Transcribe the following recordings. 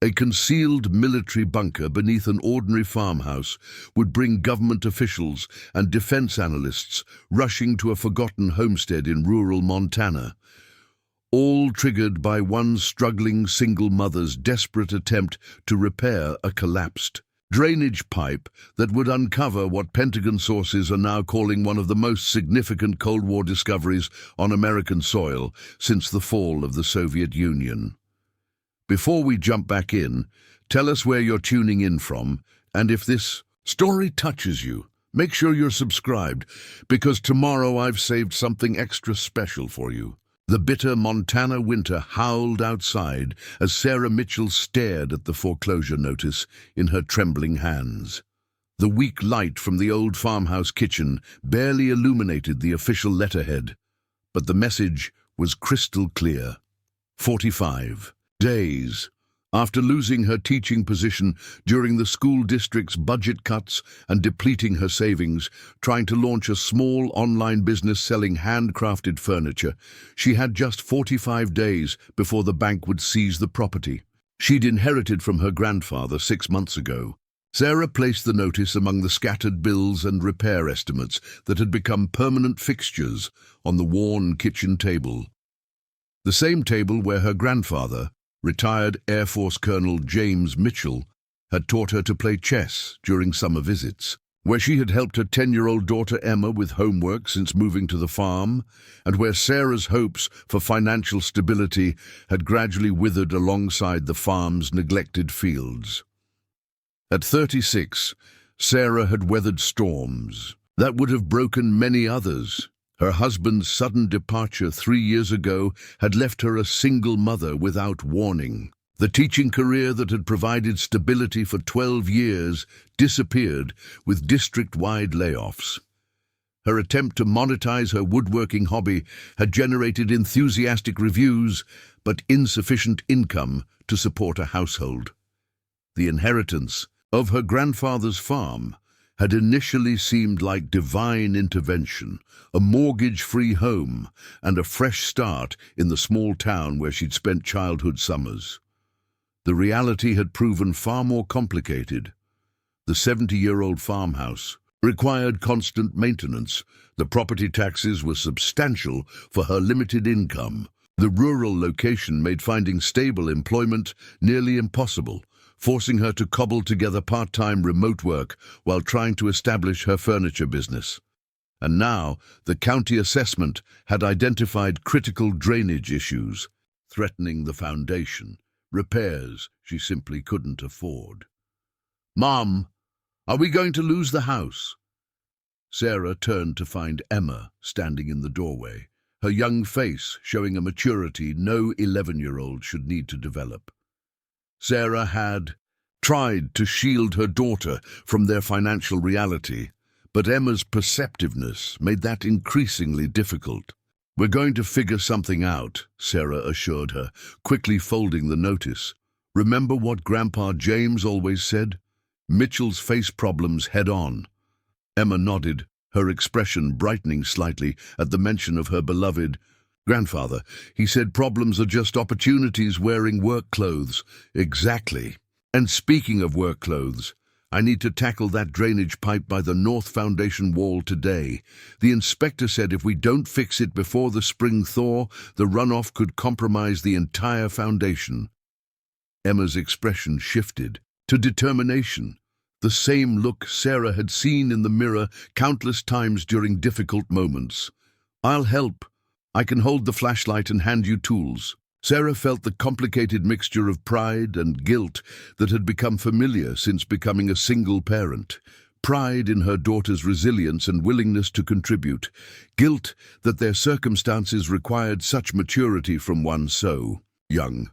A concealed military bunker beneath an ordinary farmhouse would bring government officials and defense analysts rushing to a forgotten homestead in rural Montana, all triggered by one struggling single mother's desperate attempt to repair a collapsed drainage pipe that would uncover what Pentagon sources are now calling one of the most significant Cold War discoveries on American soil since the fall of the Soviet Union. Before we jump back in, tell us where you're tuning in from, and if this story touches you, make sure you're subscribed, because tomorrow I've saved something extra special for you. The bitter Montana winter howled outside as Sarah Mitchell stared at the foreclosure notice in her trembling hands. The weak light from the old farmhouse kitchen barely illuminated the official letterhead, but the message was crystal clear. 45 days after losing her teaching position during the school district's budget cuts and depleting her savings, trying to launch a small online business selling handcrafted furniture, she had just 45 days before the bank would seize the property she'd inherited from her grandfather 6 months ago. Sarah placed the notice among the scattered bills and repair estimates that had become permanent fixtures on the worn kitchen table. The same table where her grandfather, retired Air Force Colonel James Mitchell, had taught her to play chess during summer visits, where she had helped her 10-year-old daughter Emma with homework since moving to the farm, and where Sarah's hopes for financial stability had gradually withered alongside the farm's neglected fields. At 36, Sarah had weathered storms that would have broken many others. Her husband's sudden departure 3 years ago had left her a single mother without warning. The teaching career that had provided stability for 12 years disappeared with district-wide layoffs. Her attempt to monetize her woodworking hobby had generated enthusiastic reviews, but insufficient income to support a household. The inheritance of her grandfather's farm had initially seemed like divine intervention, a mortgage-free home, and a fresh start in the small town where she'd spent childhood summers. The reality had proven far more complicated. The 70-year-old farmhouse required constant maintenance. The property taxes were substantial for her limited income. The rural location made finding stable employment nearly impossible, forcing her to cobble together part-time remote work while trying to establish her furniture business. And now, the county assessment had identified critical drainage issues, threatening the foundation, repairs she simply couldn't afford. "Mom, are we going to lose the house?" Sarah turned to find Emma standing in the doorway, her young face showing a maturity no 11-year-old should need to develop. Sarah had tried to shield her daughter from their financial reality, but Emma's perceptiveness made that increasingly difficult. "We're going to figure something out," Sarah assured her, quickly folding the notice. "Remember what Grandpa James always said? Mitchell's face problems head-on." Emma nodded, her expression brightening slightly at the mention of her beloved grandfather. "He said problems are just opportunities wearing work clothes." "Exactly. And speaking of work clothes, I need to tackle that drainage pipe by the north foundation wall today. The inspector said if we don't fix it before the spring thaw, the runoff could compromise the entire foundation." Emma's expression shifted to determination, the same look Sarah had seen in the mirror countless times during difficult moments. "I'll help. I can hold the flashlight and hand you tools." Sarah felt the complicated mixture of pride and guilt that had become familiar since becoming a single parent. Pride in her daughter's resilience and willingness to contribute. Guilt that their circumstances required such maturity from one so young.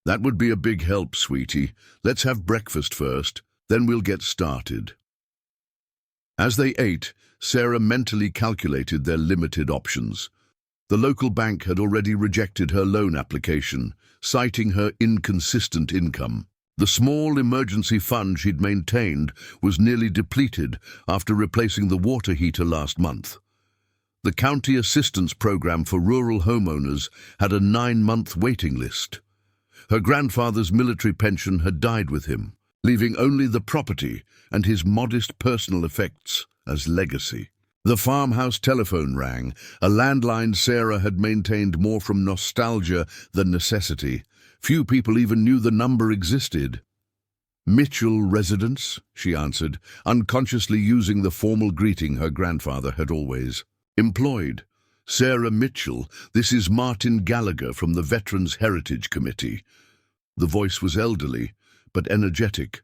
"That would be a big help, sweetie. Let's have breakfast first, then we'll get started." As they ate, Sarah mentally calculated their limited options. The local bank had already rejected her loan application, citing her inconsistent income. The small emergency fund she'd maintained was nearly depleted after replacing the water heater last month. The county assistance program for rural homeowners had a 9-month waiting list. Her grandfather's military pension had died with him, leaving only the property and his modest personal effects as legacy. The farmhouse telephone rang, a landline Sarah had maintained more from nostalgia than necessity. Few people even knew the number existed. "Mitchell residence," she answered, unconsciously using the formal greeting her grandfather had always employed. "Sarah Mitchell, this is Martin Gallagher from the Veterans Heritage Committee." The voice was elderly, but energetic.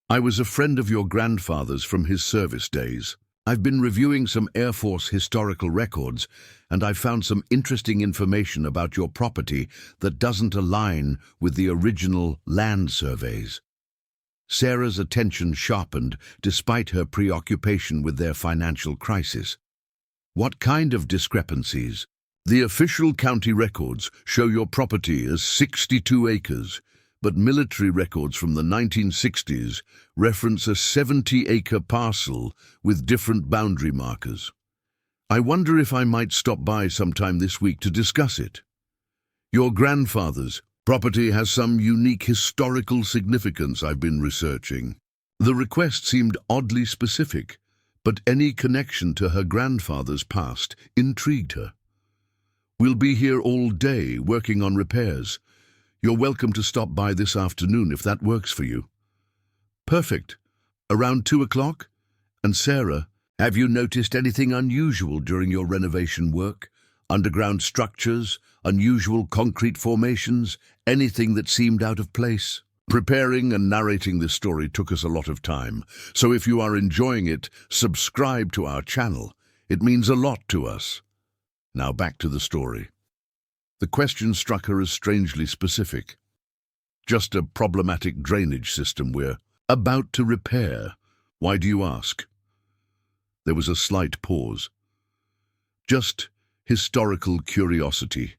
"I was a friend of your grandfather's from his service days. I've been reviewing some Air Force historical records, and I've found some interesting information about your property that doesn't align with the original land surveys." Sarah's attention sharpened despite her preoccupation with their financial crisis. "What kind of discrepancies?" "The official county records show your property as 62 acres, but military records from the 1960s reference a 70-acre parcel with different boundary markers. I wonder if I might stop by sometime this week to discuss it. Your grandfather's property has some unique historical significance I've been researching." The request seemed oddly specific, but any connection to her grandfather's past intrigued her. "We'll be here all day working on repairs. You're welcome to stop by this afternoon if that works for you." "Perfect. Around 2 o'clock? And Sarah, have you noticed anything unusual during your renovation work? Underground structures, unusual concrete formations, anything that seemed out of place?" Preparing and narrating this story took us a lot of time, so if you are enjoying it, subscribe to our channel. It means a lot to us. Now back to the story. The question struck her as strangely specific. "Just a problematic drainage system we're about to repair. Why do you ask?" There was a slight pause. "Just historical curiosity.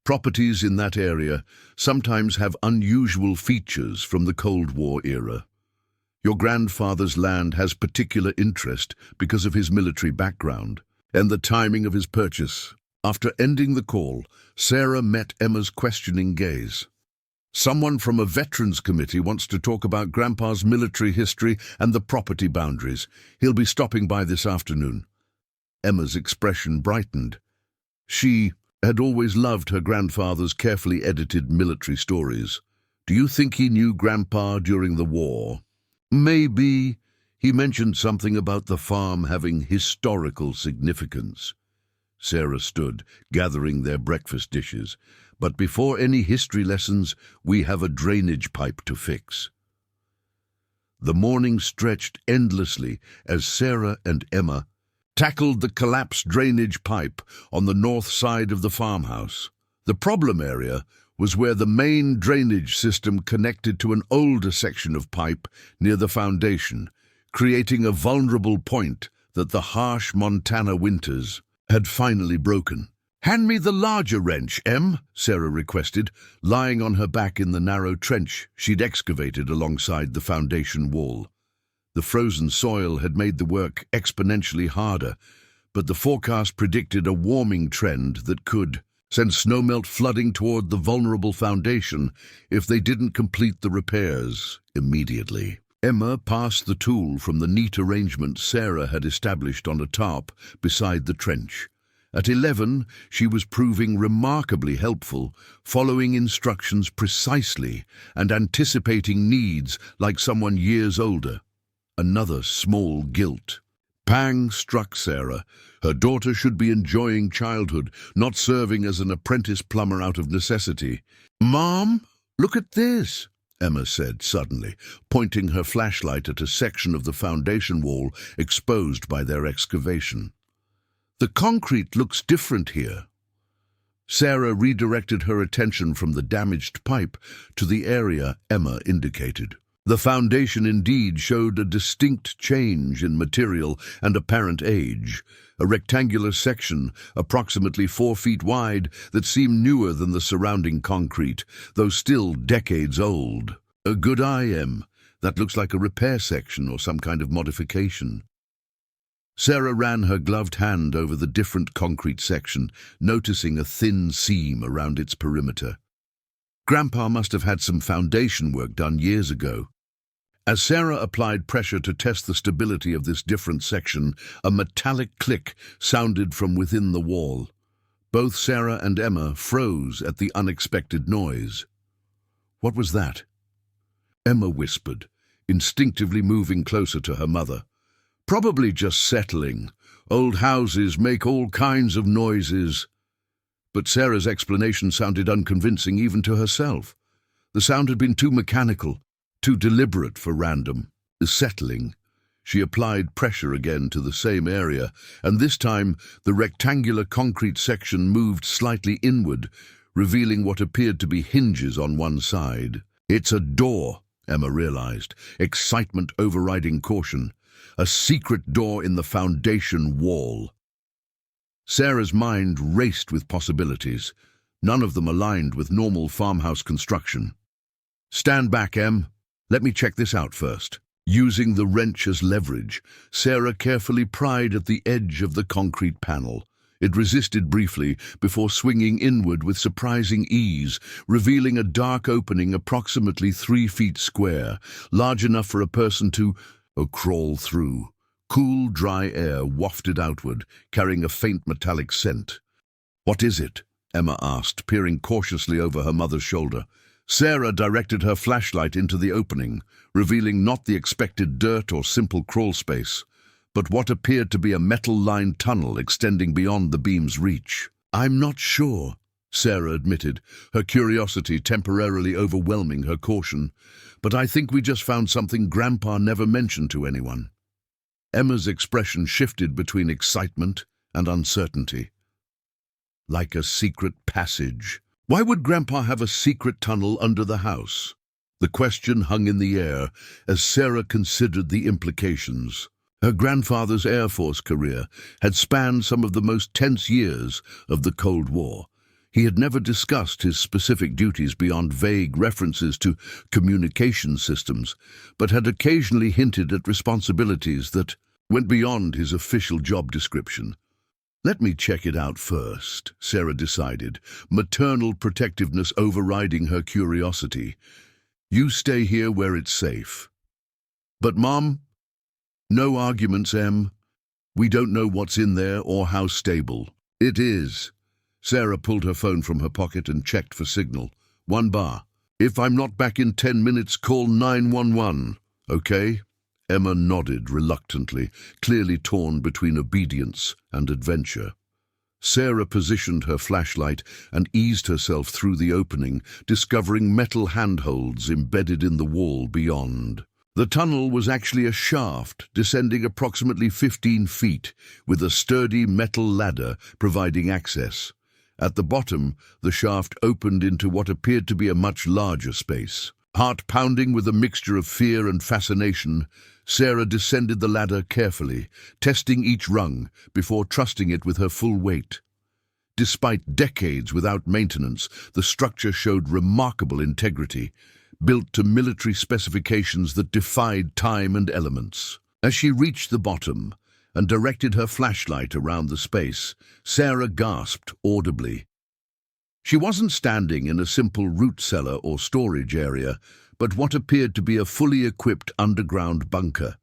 Properties in that area sometimes have unusual features from the Cold War era. Your grandfather's land has particular interest because of his military background and the timing of his purchase." After ending the call, Sarah met Emma's questioning gaze. "Someone from a veterans committee wants to talk about Grandpa's military history and the property boundaries. He'll be stopping by this afternoon." Emma's expression brightened. She had always loved her grandfather's carefully edited military stories. "Do you think he knew Grandpa during the war?" "Maybe. He mentioned something about the farm having historical significance." Sarah stood, gathering their breakfast dishes. "But before any history lessons, we have a drainage pipe to fix." The morning stretched endlessly as Sarah and Emma tackled the collapsed drainage pipe on the north side of the farmhouse. The problem area was where the main drainage system connected to an older section of pipe near the foundation, creating a vulnerable point that the harsh Montana winters had finally broken. "Hand me the larger wrench, Em," Sarah requested, lying on her back in the narrow trench she'd excavated alongside the foundation wall. The frozen soil had made the work exponentially harder, but the forecast predicted a warming trend that could send snowmelt flooding toward the vulnerable foundation if they didn't complete the repairs immediately. Emma passed the tool from the neat arrangement Sarah had established on a tarp beside the trench. At 11, she was proving remarkably helpful, following instructions precisely and anticipating needs like someone years older. Another small guilt pang struck Sarah. Her daughter should be enjoying childhood, not serving as an apprentice plumber out of necessity. "Mom, look at this," Emma said suddenly, pointing her flashlight at a section of the foundation wall exposed by their excavation. "The concrete looks different here." Sarah redirected her attention from the damaged pipe to the area Emma indicated. The foundation indeed showed a distinct change in material and apparent age, a rectangular section approximately 4 feet wide that seemed newer than the surrounding concrete, though still decades old. "A good eye, Em. That looks like a repair section or some kind of modification." Sarah ran her gloved hand over the different concrete section, noticing a thin seam around its perimeter. Grandpa must have had some foundation work done years ago. As Sarah applied pressure to test the stability of this different section, a metallic click sounded from within the wall. Both Sarah and Emma froze at the unexpected noise. What was that? Emma whispered, instinctively moving closer to her mother. Probably just settling. Old houses make all kinds of noises. But Sarah's explanation sounded unconvincing even to herself. The sound had been too mechanical, too deliberate for random. Settling. She applied pressure again to the same area, and this time the rectangular concrete section moved slightly inward, revealing what appeared to be hinges on one side. It's a door, Emma realized, excitement overriding caution. A secret door in the foundation wall. Sarah's mind raced with possibilities, none of them aligned with normal farmhouse construction. Stand back, Em. Let me check this out first. Using the wrench as leverage, Sarah carefully pried at the edge of the concrete panel. It resisted briefly before swinging inward with surprising ease, revealing a dark opening approximately 3 feet square, large enough for a person to crawl through. Cool, dry air wafted outward, carrying a faint metallic scent. What is it? Emma asked, peering cautiously over her mother's shoulder. Sarah directed her flashlight into the opening, revealing not the expected dirt or simple crawl space, but what appeared to be a metal-lined tunnel extending beyond the beam's reach. I'm not sure, Sarah admitted, her curiosity temporarily overwhelming her caution, but I think we just found something Grandpa never mentioned to anyone. Emma's expression shifted between excitement and uncertainty. Like a secret passage. Why would Grandpa have a secret tunnel under the house? The question hung in the air as Sarah considered the implications. Her grandfather's Air Force career had spanned some of the most tense years of the Cold War. He had never discussed his specific duties beyond vague references to communication systems, but had occasionally hinted at responsibilities that went beyond his official job description. Let me check it out first, Sarah decided, maternal protectiveness overriding her curiosity. You stay here where it's safe. But, Mom, no arguments, Em. We don't know what's in there or how stable it is. Sarah pulled her phone from her pocket and checked for signal. 1 bar. If I'm not back in 10 minutes, call 911. Okay? Emma nodded reluctantly, clearly torn between obedience and adventure. Sarah positioned her flashlight and eased herself through the opening, discovering metal handholds embedded in the wall beyond. The tunnel was actually a shaft descending approximately 15 feet, with a sturdy metal ladder providing access. At the bottom, the shaft opened into what appeared to be a much larger space. Heart pounding with a mixture of fear and fascination, Sarah descended the ladder carefully, testing each rung before trusting it with her full weight. Despite decades without maintenance, the structure showed remarkable integrity, built to military specifications that defied time and elements. As she reached the bottom and directed her flashlight around the space, Sarah gasped audibly. She wasn't standing in a simple root cellar or storage area, but what appeared to be a fully equipped underground bunker.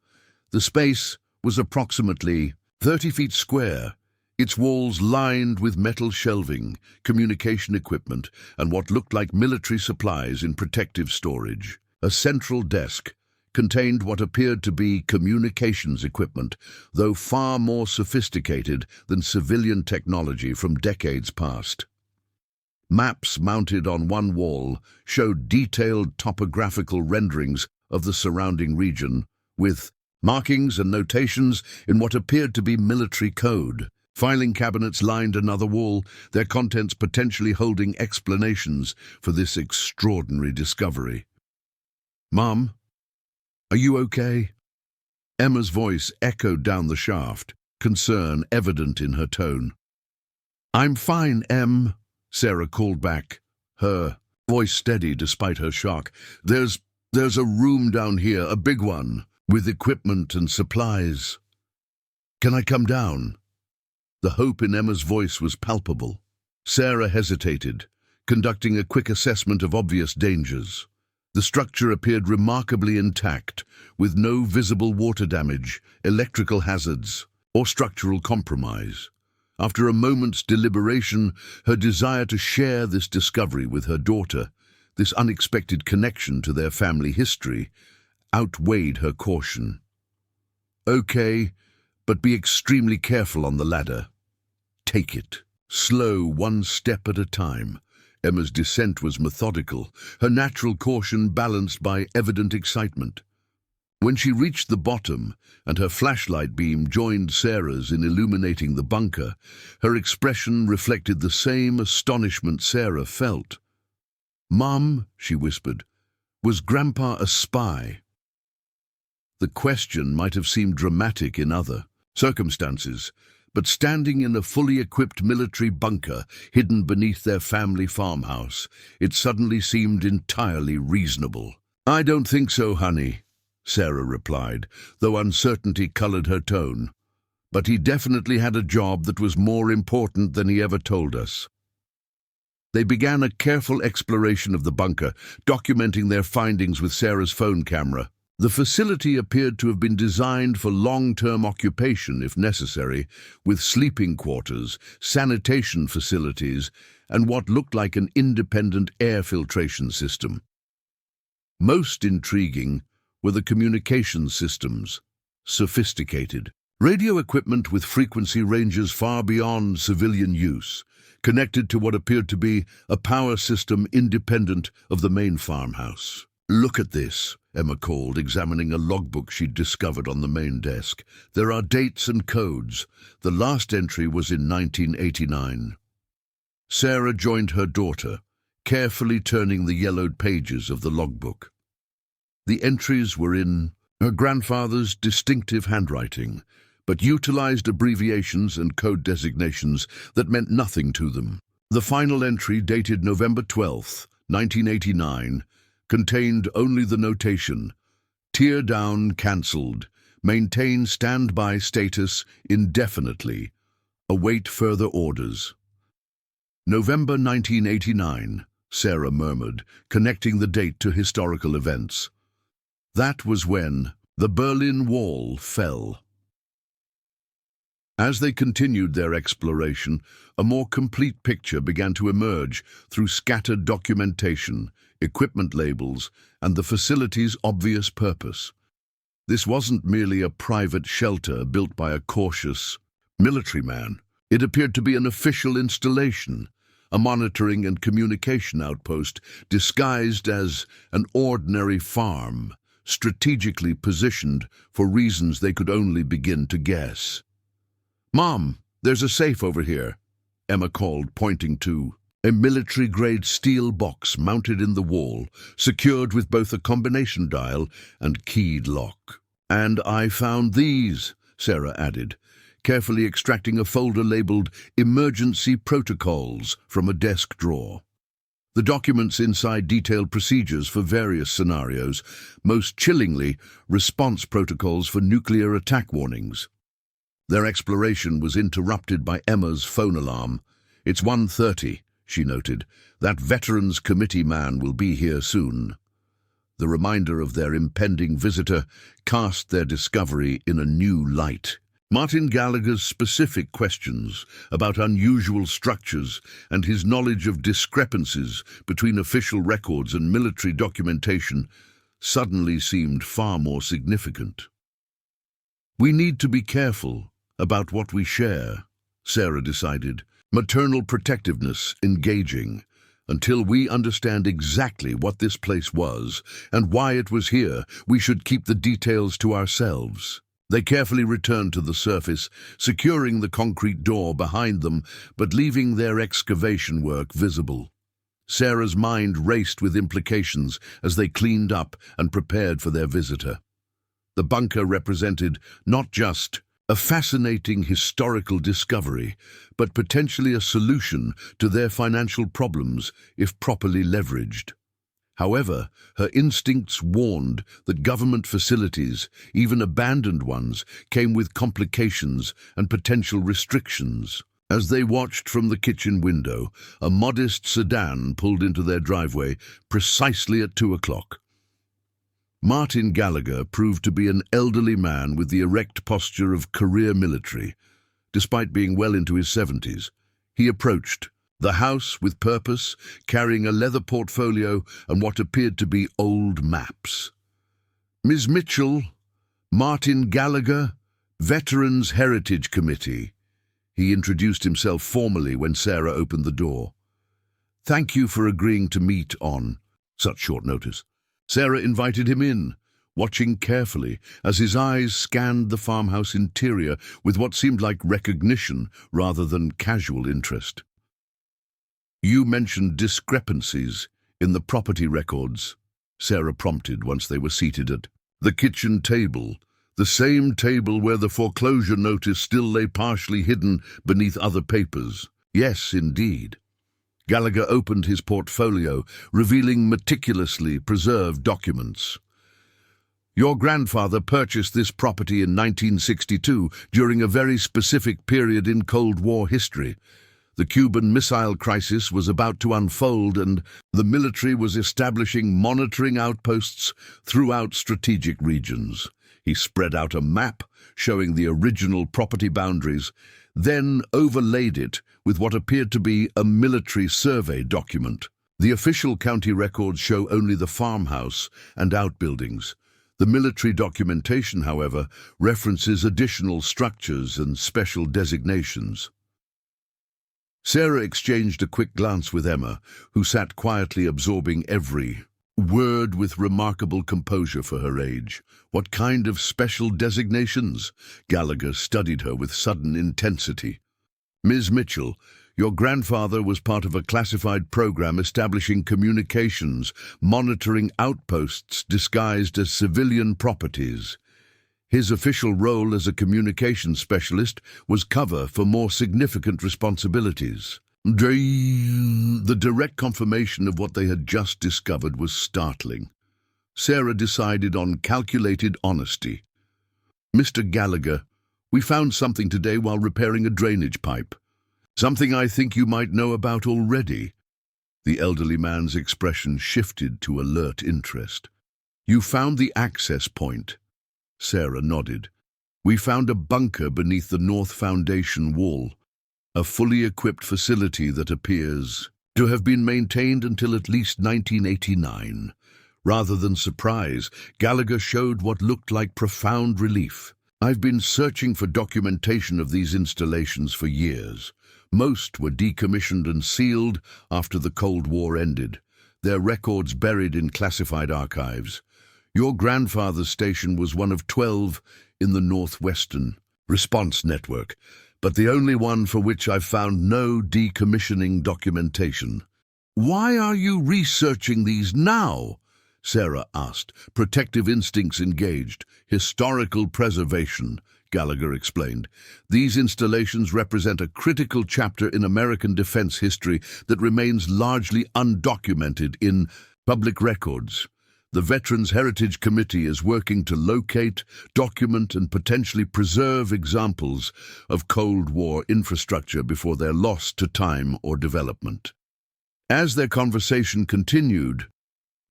The space was approximately 30 feet square, its walls lined with metal shelving, communication equipment, and what looked like military supplies in protective storage. A central desk contained what appeared to be communications equipment, though far more sophisticated than civilian technology from decades past. Maps mounted on one wall showed detailed topographical renderings of the surrounding region, with markings and notations in what appeared to be military code. Filing cabinets lined another wall, their contents potentially holding explanations for this extraordinary discovery. Mom, are you okay? Emma's voice echoed down the shaft, concern evident in her tone. I'm fine, Em, Sarah called back, her voice steady despite her shock. There's a room down here, a big one, with equipment and supplies. Can I come down? The hope in Emma's voice was palpable. Sarah hesitated, conducting a quick assessment of obvious dangers. The structure appeared remarkably intact, with no visible water damage, electrical hazards, or structural compromise. After a moment's deliberation, her desire to share this discovery with her daughter, this unexpected connection to their family history, outweighed her caution. "Okay, but be extremely careful on the ladder. Take it. Slow, one step at a time." Emma's descent was methodical, her natural caution balanced by evident excitement. When she reached the bottom and her flashlight beam joined Sarah's in illuminating the bunker, her expression reflected the same astonishment Sarah felt. "Mom," she whispered, "was Grandpa a spy?" The question might have seemed dramatic in other circumstances, but standing in a fully equipped military bunker hidden beneath their family farmhouse, it suddenly seemed entirely reasonable. "I don't think so, honey," Sarah replied, though uncertainty colored her tone. "But he definitely had a job that was more important than he ever told us." They began a careful exploration of the bunker, documenting their findings with Sarah's phone camera. The facility appeared to have been designed for long-term occupation, if necessary, with sleeping quarters, sanitation facilities, and what looked like an independent air filtration system. Most intriguing were the communication systems, sophisticated. Radio equipment with frequency ranges far beyond civilian use, connected to what appeared to be a power system independent of the main farmhouse. "Look at this," Emma called, examining a logbook she'd discovered on the main desk. "There are dates and codes. The last entry was in 1989. Sarah joined her daughter, carefully turning the yellowed pages of the logbook. The entries were in her grandfather's distinctive handwriting, but utilized abbreviations and code designations that meant nothing to them. The final entry, dated November 12, 1989, contained only the notation, "Tear down cancelled. Maintain standby status indefinitely. Await further orders." "November 1989, Sarah murmured, connecting the date to historical events. "That was when the Berlin Wall fell." As they continued their exploration, a more complete picture began to emerge through scattered documentation, equipment labels, and the facility's obvious purpose. This wasn't merely a private shelter built by a cautious military man. It appeared to be an official installation, a monitoring and communication outpost disguised as an ordinary farm, strategically positioned for reasons they could only begin to guess. "Mom, there's a safe over here," Emma called, pointing to a military-grade steel box mounted in the wall, secured with both a combination dial and keyed lock. "And I found these," Sarah added, carefully extracting a folder labeled "Emergency Protocols" from a desk drawer. The documents inside detailed procedures for various scenarios, most chillingly, response protocols for nuclear attack warnings. Their exploration was interrupted by Emma's phone alarm. "It's 1:30, she noted. "That Veterans Committee man will be here soon." The reminder of their impending visitor cast their discovery in a new light. Martin Gallagher's specific questions about unusual structures and his knowledge of discrepancies between official records and military documentation suddenly seemed far more significant. "We need to be careful about what we share," Sarah decided, maternal protectiveness engaging, "until we understand exactly what this place was and why it was here. We should keep the details to ourselves." They carefully returned to the surface, securing the concrete door behind them, but leaving their excavation work visible. Sarah's mind raced with implications as they cleaned up and prepared for their visitor. The bunker represented not just a fascinating historical discovery, but potentially a solution to their financial problems if properly leveraged. However, her instincts warned that government facilities, even abandoned ones, came with complications and potential restrictions. As they watched from the kitchen window, a modest sedan pulled into their driveway precisely at 2 o'clock. Martin Gallagher proved to be an elderly man with the erect posture of career military. Despite being well into his 70s, he approached the house with purpose, carrying a leather portfolio and what appeared to be old maps. "Ms. Mitchell, Martin Gallagher, Veterans Heritage Committee." He introduced himself formally when Sarah opened the door. "Thank you for agreeing to meet on such short notice." Sarah invited him in, watching carefully as his eyes scanned the farmhouse interior with what seemed like recognition rather than casual interest. "You mentioned discrepancies in the property records," Sarah prompted once they were seated at the kitchen table, the same table where the foreclosure notice still lay partially hidden beneath other papers. "Yes, indeed." Gallagher opened his portfolio, revealing meticulously preserved documents. "Your grandfather purchased this property in 1962 during a very specific period in Cold War history. The Cuban Missile Crisis was about to unfold and the military was establishing monitoring outposts throughout strategic regions." He spread out a map showing the original property boundaries, then overlaid it with what appeared to be a military survey document. The official county records show only the farmhouse and outbuildings. The military documentation, however, references additional structures and special designations. Sarah exchanged a quick glance with Emma, who sat quietly absorbing every word with remarkable composure for her age. "What kind of special designations?" Gallagher studied her with sudden intensity. "Ms. Mitchell, your grandfather was part of a classified program establishing communications, monitoring outposts disguised as civilian properties. His official role as a communications specialist was cover for more significant responsibilities." The direct confirmation of what they had just discovered was startling. Sarah decided on calculated honesty. "Mr. Gallagher, we found something today while repairing a drainage pipe. Something I think you might know about already." The elderly man's expression shifted to alert interest. "You found the access point." Sarah nodded. "We found a bunker beneath the north foundation wall. A fully equipped facility that appears to have been maintained until at least 1989. Rather than surprise, Gallagher showed what looked like profound relief. "I've been searching for documentation of these installations for years. Most were decommissioned and sealed after the Cold War ended, their records buried in classified archives. Your grandfather's station was one of 12 in the Northwestern Response Network, but the only one for which I've found no decommissioning documentation." "Why are you researching these now?" Sarah asked, protective instincts engaged. "Historical preservation," Gallagher explained. "These installations represent a critical chapter in American defense history that remains largely undocumented in public records. The Veterans Heritage Committee is working to locate, document, and potentially preserve examples of Cold War infrastructure before they're lost to time or development." As their conversation continued,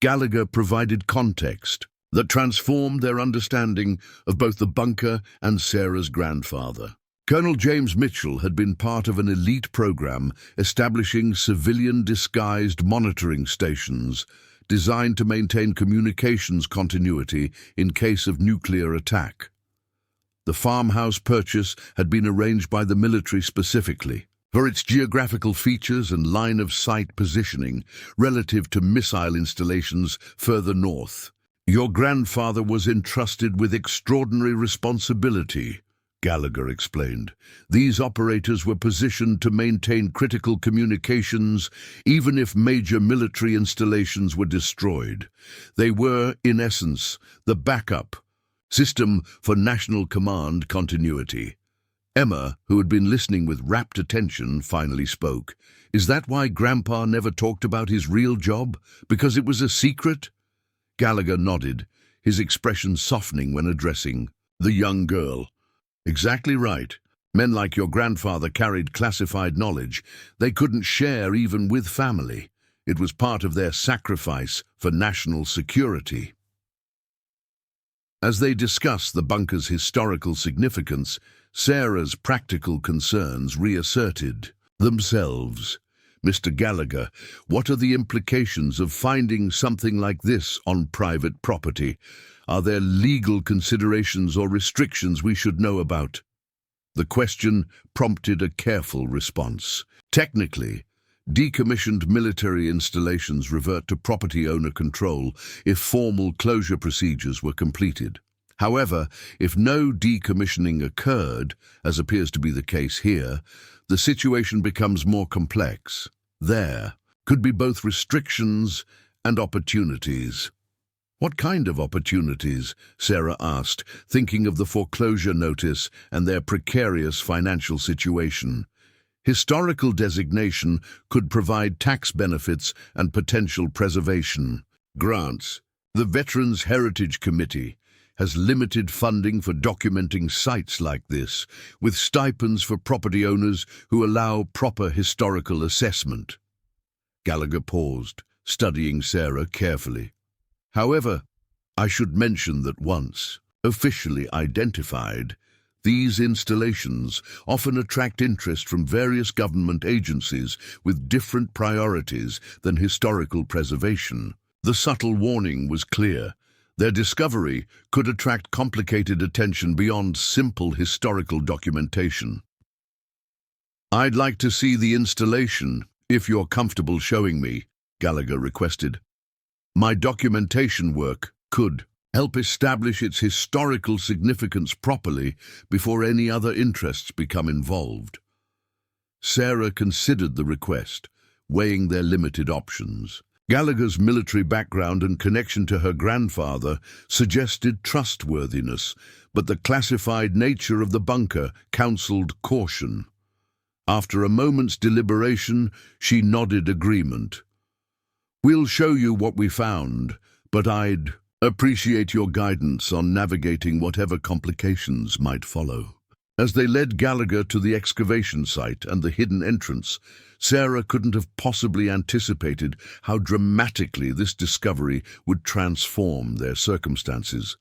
Gallagher provided context that transformed their understanding of both the bunker and Sarah's grandfather. Colonel James Mitchell had been part of an elite program establishing civilian-disguised monitoring stations designed to maintain communications continuity in case of nuclear attack. The farmhouse purchase had been arranged by the military specifically for its geographical features and line-of-sight positioning relative to missile installations further north. "Your grandfather was entrusted with extraordinary responsibility," Gallagher explained. "These operators were positioned to maintain critical communications even if major military installations were destroyed. They were, in essence, the backup system for national command continuity." Emma, who had been listening with rapt attention, finally spoke. "Is that why Grandpa never talked about his real job? Because it was a secret?" Gallagher nodded, his expression softening when addressing the young girl. "Exactly right. Men like your grandfather carried classified knowledge they couldn't share even with family. It was part of their sacrifice for national security. As they discuss the bunker's historical significance, Sarah's practical concerns reasserted themselves. Mr. Gallagher, what are the implications of finding something like this on private property? Are there legal considerations or restrictions we should know about? The question prompted a careful response. Technically, decommissioned military installations revert to property owner control if formal closure procedures were completed. However, if no decommissioning occurred, as appears to be the case here, the situation becomes more complex. There could be both restrictions and opportunities. What kind of opportunities? Sarah asked, thinking of the foreclosure notice and their precarious financial situation. Historical designation could provide tax benefits and potential preservation. Grants. The Veterans Heritage Committee has limited funding for documenting sites like this, with stipends for property owners who allow proper historical assessment. Gallagher paused, studying Sarah carefully. However, I should mention that once officially identified, these installations often attract interest from various government agencies with different priorities than historical preservation. The subtle warning was clear. Their discovery could attract complicated attention beyond simple historical documentation. I'd like to see the installation, if you're comfortable showing me, Gallagher requested. My documentation work could help establish its historical significance properly before any other interests become involved. Sarah considered the request, weighing their limited options. Gallagher's military background and connection to her grandfather suggested trustworthiness, but the classified nature of the bunker counseled caution. After a moment's deliberation, she nodded agreement. We'll show you what we found, but I'd appreciate your guidance on navigating whatever complications might follow. As they led Gallagher to the excavation site and the hidden entrance, Sarah couldn't have possibly anticipated how dramatically this discovery would transform their circumstances.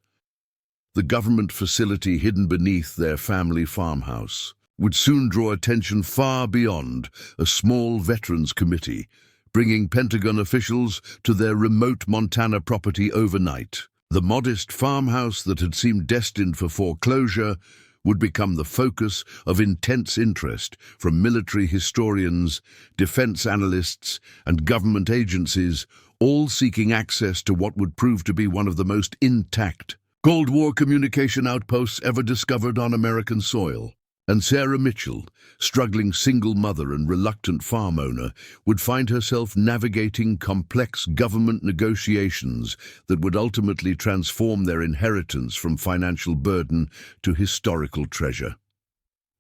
The government facility hidden beneath their family farmhouse would soon draw attention far beyond a small veterans committee, bringing Pentagon officials to their remote Montana property overnight. The modest farmhouse that had seemed destined for foreclosure would become the focus of intense interest from military historians, defense analysts, and government agencies, all seeking access to what would prove to be one of the most intact Cold War communication outposts ever discovered on American soil. And Sarah Mitchell, struggling single mother and reluctant farm owner, would find herself navigating complex government negotiations that would ultimately transform their inheritance from financial burden to historical treasure.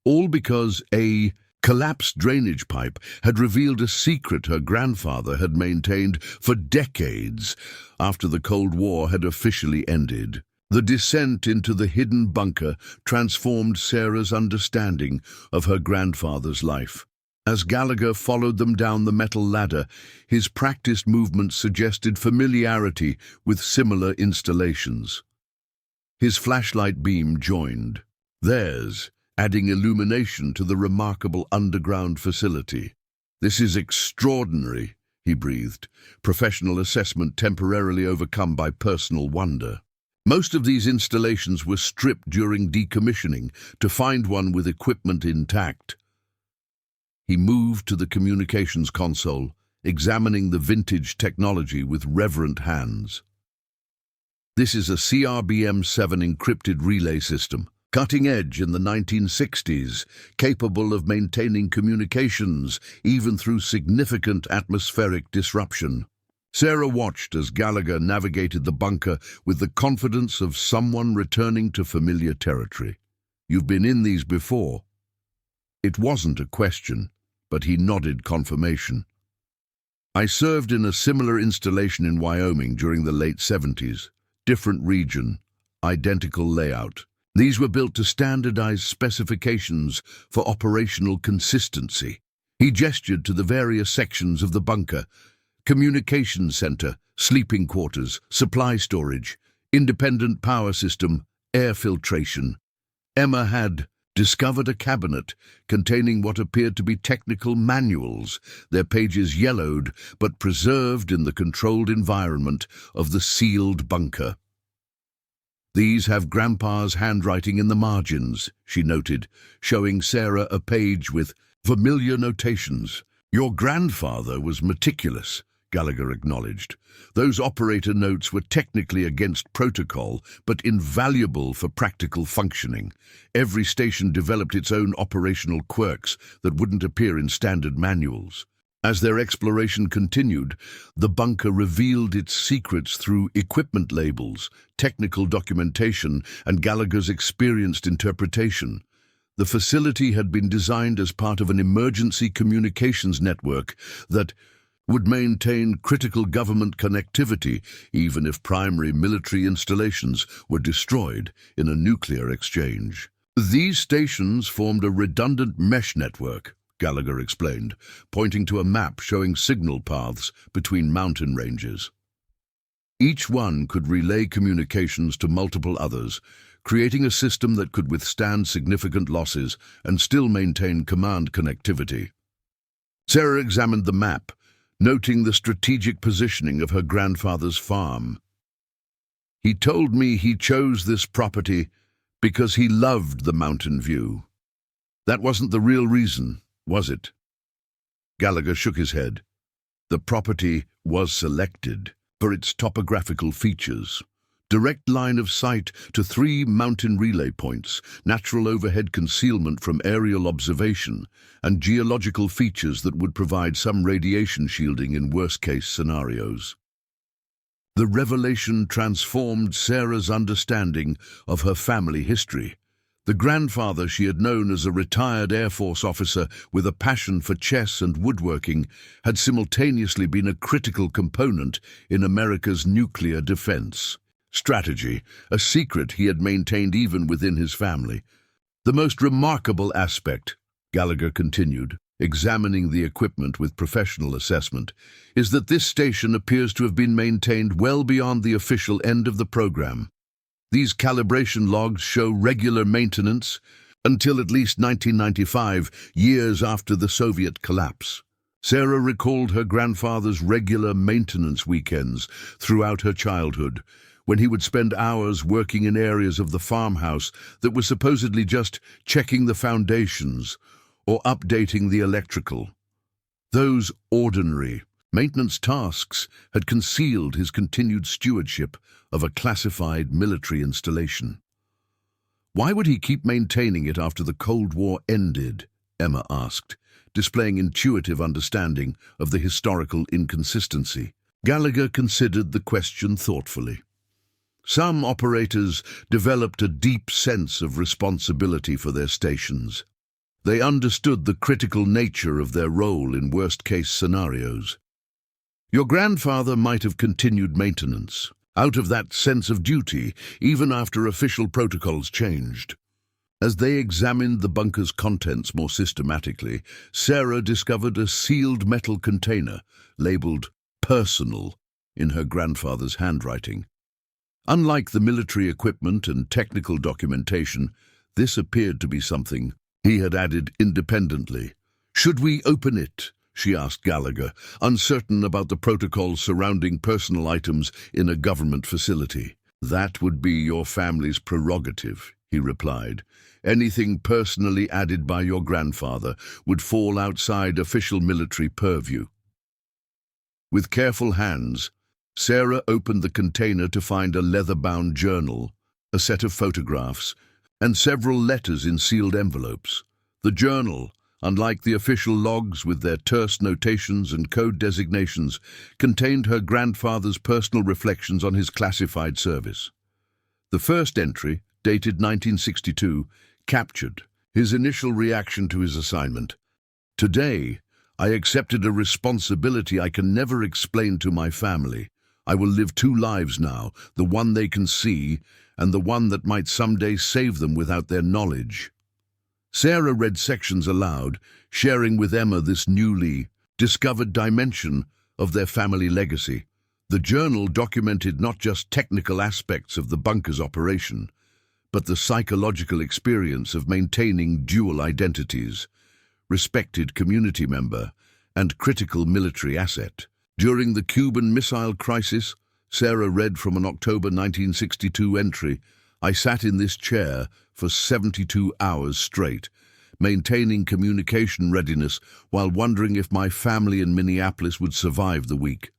All because a collapsed drainage pipe had revealed a secret her grandfather had maintained for decades after the Cold War had officially ended. The descent into the hidden bunker transformed Sarah's understanding of her grandfather's life. As Gallagher followed them down the metal ladder, his practiced movements suggested familiarity with similar installations. His flashlight beam joined theirs, adding illumination to the remarkable underground facility. "This is extraordinary," he breathed, professional assessment temporarily overcome by personal wonder. Most of these installations were stripped during decommissioning to find one with equipment intact. He moved to the communications console, examining the vintage technology with reverent hands. This is a CRBM-7 encrypted relay system, cutting edge in the 1960s, capable of maintaining communications even through significant atmospheric disruption. Sarah watched as Gallagher navigated the bunker with the confidence of someone returning to familiar territory. "You've been in these before?" It wasn't a question, but he nodded confirmation. "I served in a similar installation in Wyoming during the late 70s. Different region, identical layout. These were built to standardized specifications for operational consistency. He gestured to the various sections of the bunker: communications center, sleeping quarters, supply storage, independent power system, air filtration. Emma had discovered a cabinet containing what appeared to be technical manuals, their pages yellowed but preserved in the controlled environment of the sealed bunker. "These have Grandpa's handwriting in the margins," she noted, showing Sarah a page with familiar notations. "Your grandfather was meticulous," Gallagher acknowledged. "Those operator notes were technically against protocol, but invaluable for practical functioning. Every station developed its own operational quirks that wouldn't appear in standard manuals." As their exploration continued, the bunker revealed its secrets through equipment labels, technical documentation, and Gallagher's experienced interpretation. The facility had been designed as part of an emergency communications network that would maintain critical government connectivity even if primary military installations were destroyed in a nuclear exchange. "These stations formed a redundant mesh network," Gallagher explained, pointing to a map showing signal paths between mountain ranges. Each one could relay communications to multiple others, creating a system that could withstand significant losses and still maintain command connectivity. Sarah examined the map, noting the strategic positioning of her grandfather's farm. "He told me he chose this property because he loved the mountain view. That wasn't the real reason, was it?" Gallagher shook his head. "The property was selected for its topographical features. Direct line of sight to 3 mountain relay points, natural overhead concealment from aerial observation, and geological features that would provide some radiation shielding in worst-case scenarios." The revelation transformed Sarah's understanding of her family history. The grandfather she had known as a retired Air Force officer with a passion for chess and woodworking had simultaneously been a critical component in America's nuclear defense strategy, a secret he had maintained even within his family. "The most remarkable aspect," Gallagher continued, examining the equipment with professional assessment, "is that this station appears to have been maintained well beyond the official end of the program. These calibration logs show regular maintenance until at least 1995, years after the Soviet collapse." Sarah recalled her grandfather's regular maintenance weekends throughout her childhood, when he would spend hours working in areas of the farmhouse that were supposedly just checking the foundations or updating the electrical. Those ordinary maintenance tasks had concealed his continued stewardship of a classified military installation. "Why would he keep maintaining it after the Cold War ended?" Emma asked, displaying intuitive understanding of the historical inconsistency. Gallagher considered the question thoughtfully. "Some operators developed a deep sense of responsibility for their stations. They understood the critical nature of their role in worst-case scenarios. Your grandfather might have continued maintenance, out of that sense of duty, even after official protocols changed." As they examined the bunker's contents more systematically, Sarah discovered a sealed metal container, labeled "personal," in her grandfather's handwriting. Unlike the military equipment and technical documentation, this appeared to be something he had added independently. "Should we open it?" she asked Gallagher, uncertain about the protocols surrounding personal items in a government facility. "That would be your family's prerogative," he replied. "Anything personally added by your grandfather would fall outside official military purview." With careful hands, Sarah opened the container to find a leather-bound journal, a set of photographs, and several letters in sealed envelopes. The journal, unlike the official logs with their terse notations and code designations, contained her grandfather's personal reflections on his classified service. The first entry, dated 1962, captured his initial reaction to his assignment. "Today, I accepted a responsibility I can never explain to my family. I will live two lives now, the one they can see, and the one that might someday save them without their knowledge. Sarah read sections aloud, sharing with Emma this newly discovered dimension of their family legacy. The journal documented not just technical aspects of the bunker's operation, but the psychological experience of maintaining dual identities, respected community member, and critical military asset. During the Cuban Missile Crisis, Sarah read from an October 1962 entry, "I sat in this chair for 72 hours straight, maintaining communication readiness while wondering if my family in Minneapolis would survive the week."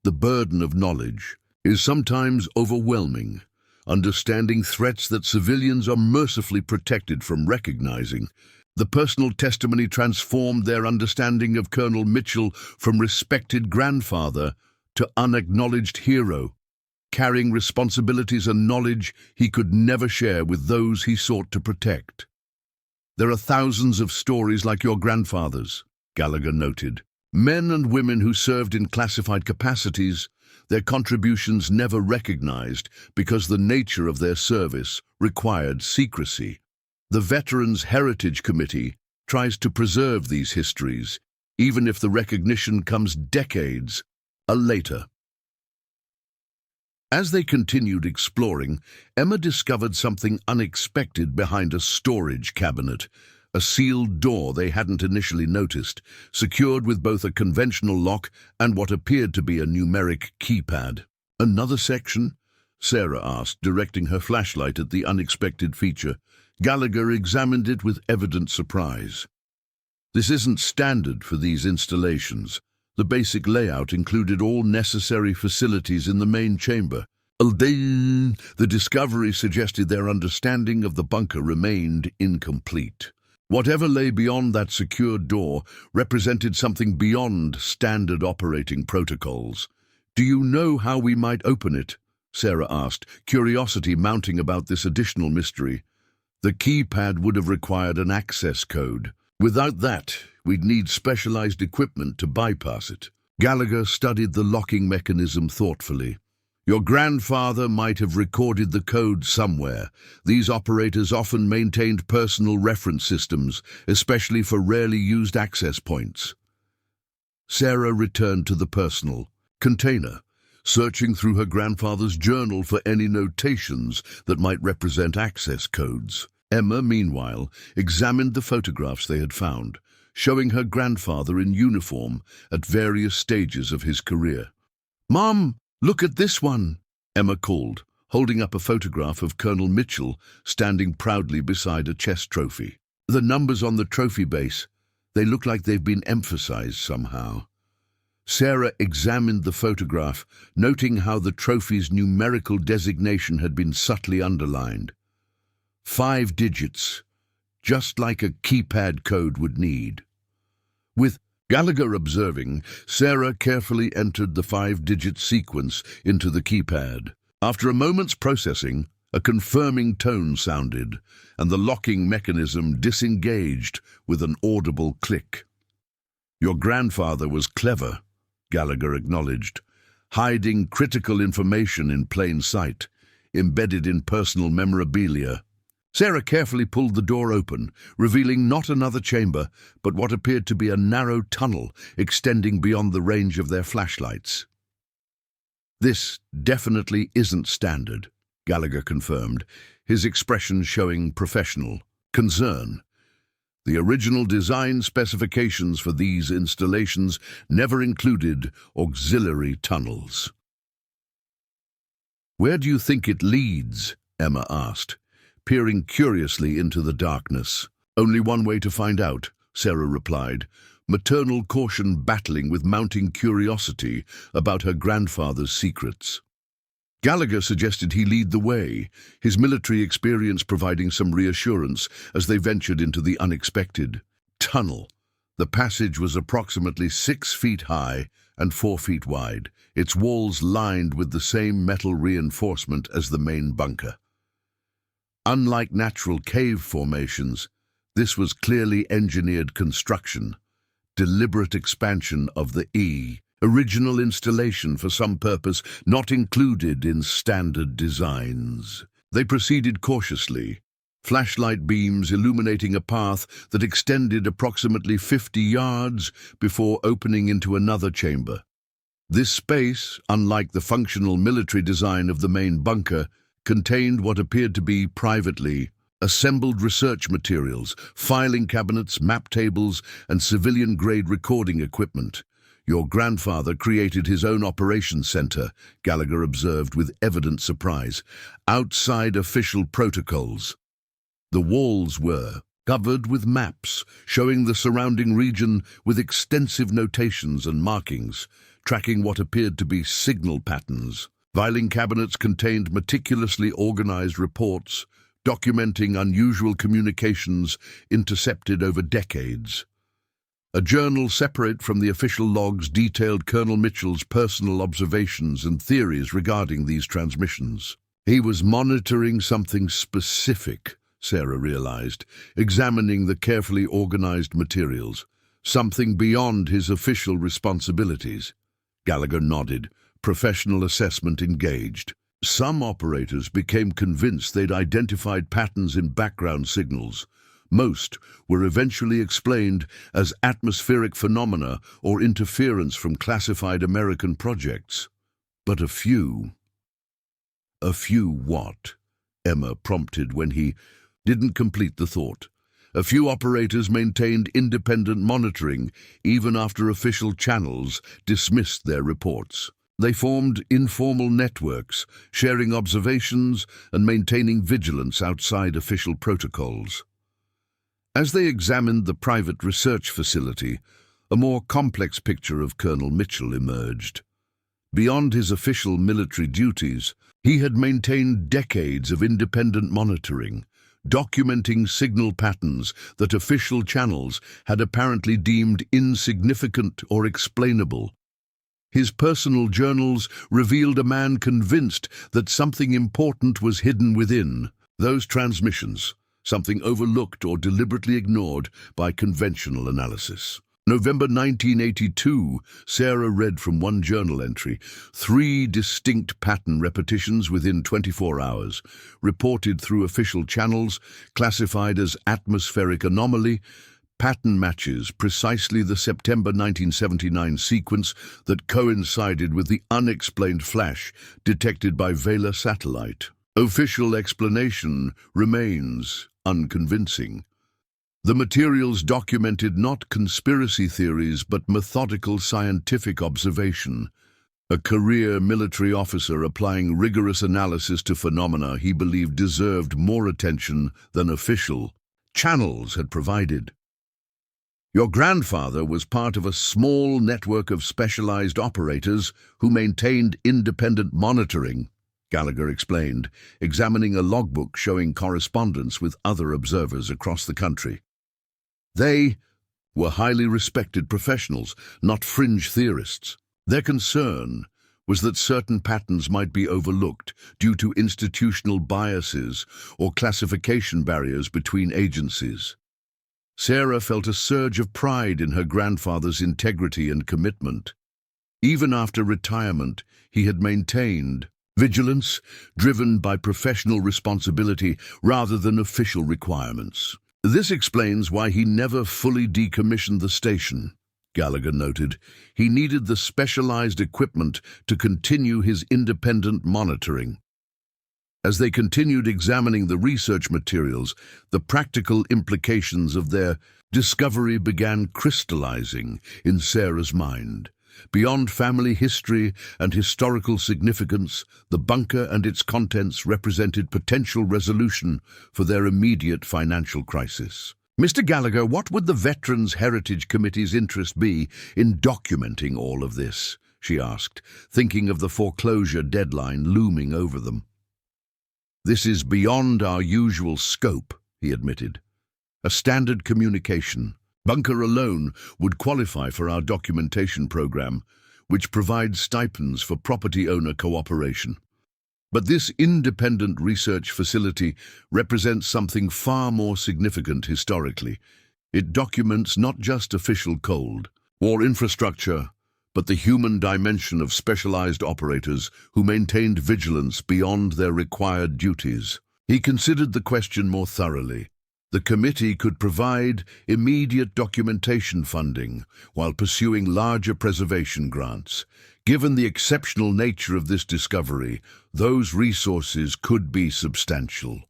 The burden of knowledge is sometimes overwhelming. Understanding threats that civilians are mercifully protected from recognizing. The personal testimony transformed their understanding of Colonel Mitchell from respected grandfather to unacknowledged hero, carrying responsibilities and knowledge he could never share with those he sought to protect. "There are thousands of stories like your grandfather's," Gallagher noted. "Men and women who served in classified capacities, their contributions never recognized because the nature of their service required secrecy. The Veterans Heritage Committee tries to preserve these histories, even if the recognition comes decades later." As they continued exploring, Emma discovered something unexpected behind a storage cabinet, a sealed door they hadn't initially noticed, secured with both a conventional lock and what appeared to be a numeric keypad. "Another section?" Sarah asked, directing her flashlight at the unexpected feature. Gallagher examined it with evident surprise. "This isn't standard for these installations. The basic layout included all necessary facilities in the main chamber." The discovery suggested their understanding of the bunker remained incomplete. Whatever lay beyond that secured door represented something beyond standard operating protocols. "Do you know how we might open it?" Sarah asked, curiosity mounting about this additional mystery. "The keypad would have required an access code. Without that, we'd need specialized equipment to bypass it." Gallagher studied the locking mechanism thoughtfully. "Your grandfather might have recorded the code somewhere. These operators often maintained personal reference systems, especially for rarely used access points." Sarah returned to the personal container, searching through her grandfather's journal for any notations that might represent access codes. Emma, meanwhile, examined the photographs they had found, showing her grandfather in uniform at various stages of his career. "Mom, look at this one," Emma called, holding up a photograph of Colonel Mitchell standing proudly beside a chess trophy. "The numbers on the trophy base, they look like they've been emphasized somehow." Sarah examined the photograph, noting how the trophy's numerical designation had been subtly underlined. 5 digits, just like a keypad code would need. With Gallagher observing, Sarah carefully entered the 5-digit sequence into the keypad. After a moment's processing, a confirming tone sounded, and the locking mechanism disengaged with an audible click. "Your grandfather was clever," Gallagher acknowledged, "hiding critical information in plain sight, embedded in personal memorabilia." Sarah carefully pulled the door open, revealing not another chamber, but what appeared to be a narrow tunnel extending beyond the range of their flashlights. "This definitely isn't standard," Gallagher confirmed, his expression showing professional concern. "The original design specifications for these installations never included auxiliary tunnels." "Where do you think it leads?" Emma asked, peering curiously into the darkness. "Only one way to find out," Sarah replied, maternal caution battling with mounting curiosity about her grandfather's secrets. Gallagher suggested he lead the way, his military experience providing some reassurance as they ventured into the unexpected tunnel. The passage was approximately 6 feet high and 4 feet wide, its walls lined with the same metal reinforcement as the main bunker. Unlike natural cave formations, this was clearly engineered construction, deliberate expansion of the Original installation for some purpose not included in standard designs. They proceeded cautiously, flashlight beams illuminating a path that extended approximately 50 yards before opening into another chamber. This space, unlike the functional military design of the main bunker, contained what appeared to be privately assembled research materials, filing cabinets, map tables, and civilian-grade recording equipment. Your grandfather created his own operations center, Gallagher observed with evident surprise, outside official protocols. The walls were covered with maps showing the surrounding region with extensive notations and markings, tracking what appeared to be signal patterns. Filing cabinets contained meticulously organized reports, documenting unusual communications intercepted over decades. A journal separate from the official logs detailed Colonel Mitchell's personal observations and theories regarding these transmissions. He was monitoring something specific, Sarah realized, examining the carefully organized materials, something beyond his official responsibilities. Gallagher nodded, professional assessment engaged. Some operators became convinced they'd identified patterns in background signals. Most were eventually explained as atmospheric phenomena or interference from classified American projects. But a few what? Emma prompted when he didn't complete the thought. A few operators maintained independent monitoring even after official channels dismissed their reports. They formed informal networks, sharing observations and maintaining vigilance outside official protocols. As they examined the private research facility, a more complex picture of Colonel Mitchell emerged. Beyond his official military duties, he had maintained decades of independent monitoring, documenting signal patterns that official channels had apparently deemed insignificant or explainable. His personal journals revealed a man convinced that something important was hidden within those transmissions, something overlooked or deliberately ignored by conventional analysis. November 1982, Sarah read from one journal entry, 3 distinct pattern repetitions within 24 hours, reported through official channels, classified as atmospheric anomaly, pattern matches precisely the September 1979 sequence that coincided with the unexplained flash detected by Vela satellite. Official explanation remains unconvincing. The materials documented not conspiracy theories but methodical scientific observation. A career military officer applying rigorous analysis to phenomena he believed deserved more attention than official channels had provided. Your grandfather was part of a small network of specialized operators who maintained independent monitoring, Gallagher explained, examining a logbook showing correspondence with other observers across the country. They were highly respected professionals, not fringe theorists. Their concern was that certain patterns might be overlooked due to institutional biases or classification barriers between agencies. Sarah felt a surge of pride in her grandfather's integrity and commitment. Even after retirement, he had maintained vigilance driven by professional responsibility rather than official requirements. This explains why he never fully decommissioned the station, Gallagher noted. He needed the specialized equipment to continue his independent monitoring. As they continued examining the research materials, the practical implications of their discovery began crystallizing in Sarah's mind. Beyond family history and historical significance, the bunker and its contents represented potential resolution for their immediate financial crisis. Mr. Gallagher, what would the Veterans Heritage Committee's interest be in documenting all of this? She asked, thinking of the foreclosure deadline looming over them. This is beyond our usual scope, he admitted. A standard communication. Bunker alone would qualify for our documentation program, which provides stipends for property owner cooperation. But this independent research facility represents something far more significant historically. It documents not just official cold war infrastructure, but the human dimension of specialized operators who maintained vigilance beyond their required duties. He considered the question more thoroughly. The committee could provide immediate documentation funding while pursuing larger preservation grants. Given the exceptional nature of this discovery, those resources could be substantial.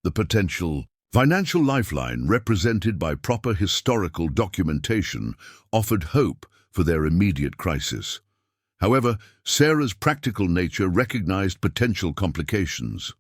The potential financial lifeline, represented by proper historical documentation, offered hope for their immediate crisis. However, Sarah's practical nature recognized potential complications.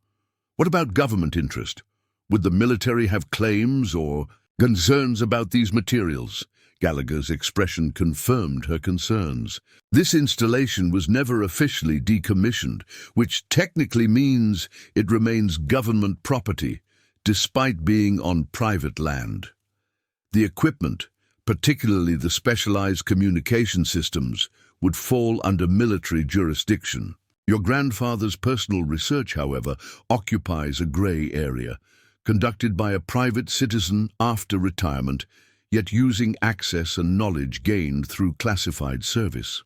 What about government interest? Would the military have claims or concerns about these materials? Gallagher's expression confirmed her concerns. This installation was never officially decommissioned, which technically means it remains government property, despite being on private land. The equipment, particularly the specialized communication systems, would fall under military jurisdiction. Your grandfather's personal research, however, occupies a gray area, conducted by a private citizen after retirement, yet using access and knowledge gained through classified service.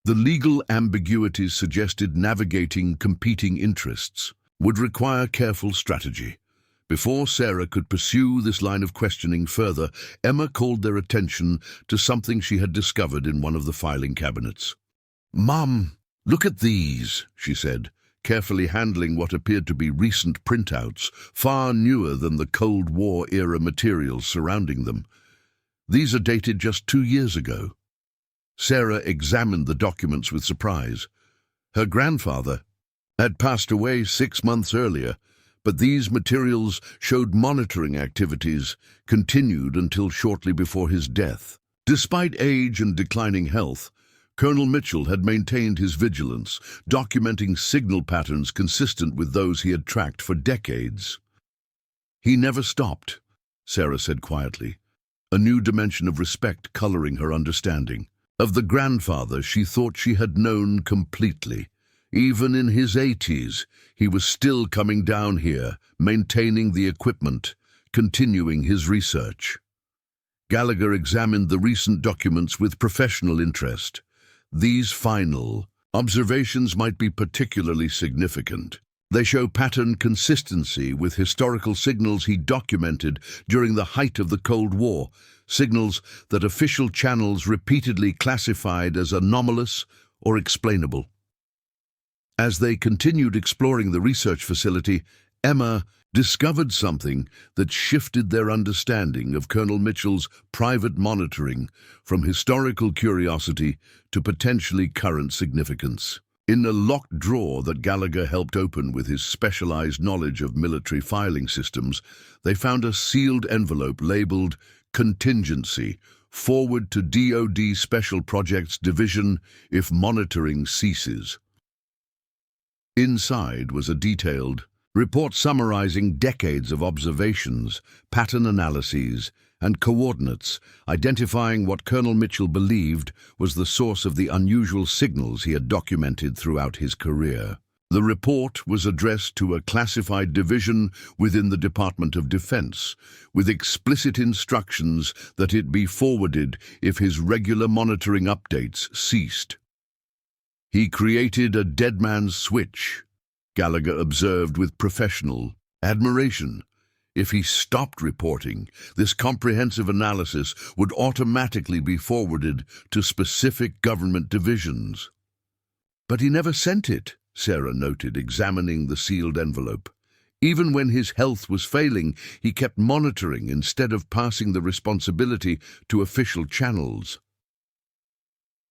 The legal ambiguities suggested navigating competing interests would require careful strategy. Before Sarah could pursue this line of questioning further, Emma called their attention to something she had discovered in one of the filing cabinets. "Mum, look at these," she said, carefully handling what appeared to be recent printouts, far newer than the Cold War-era materials surrounding them. These are dated just 2 years ago. Sarah examined the documents with surprise. Her grandfather had passed away 6 months earlier, but these materials showed monitoring activities continued until shortly before his death. Despite age and declining health, Colonel Mitchell had maintained his vigilance, documenting signal patterns consistent with those he had tracked for decades. "He never stopped," Sarah said quietly, a new dimension of respect coloring her understanding. Of the grandfather she thought she had known completely. Even in his 80s, he was still coming down here, maintaining the equipment, continuing his research. Gallagher examined the recent documents with professional interest. These final observations might be particularly significant. They show pattern consistency with historical signals he documented during the height of the Cold War, signals that official channels repeatedly classified as anomalous or explainable. As they continued exploring the research facility, Emma discovered something that shifted their understanding of Colonel Mitchell's private monitoring from historical curiosity to potentially current significance. In a locked drawer that Gallagher helped open with his specialized knowledge of military filing systems, they found a sealed envelope labeled "Contingency, forward to DoD Special Projects Division if monitoring ceases." Inside was a detailed report summarizing decades of observations, pattern analyses, and coordinates, identifying what Colonel Mitchell believed was the source of the unusual signals he had documented throughout his career. The report was addressed to a classified division within the Department of Defense, with explicit instructions that it be forwarded if his regular monitoring updates ceased. "He created a dead man's switch," Gallagher observed with professional admiration. If he stopped reporting, this comprehensive analysis would automatically be forwarded to specific government divisions. "But he never sent it," Sarah noted, examining the sealed envelope. "Even when his health was failing, he kept monitoring instead of passing the responsibility to official channels."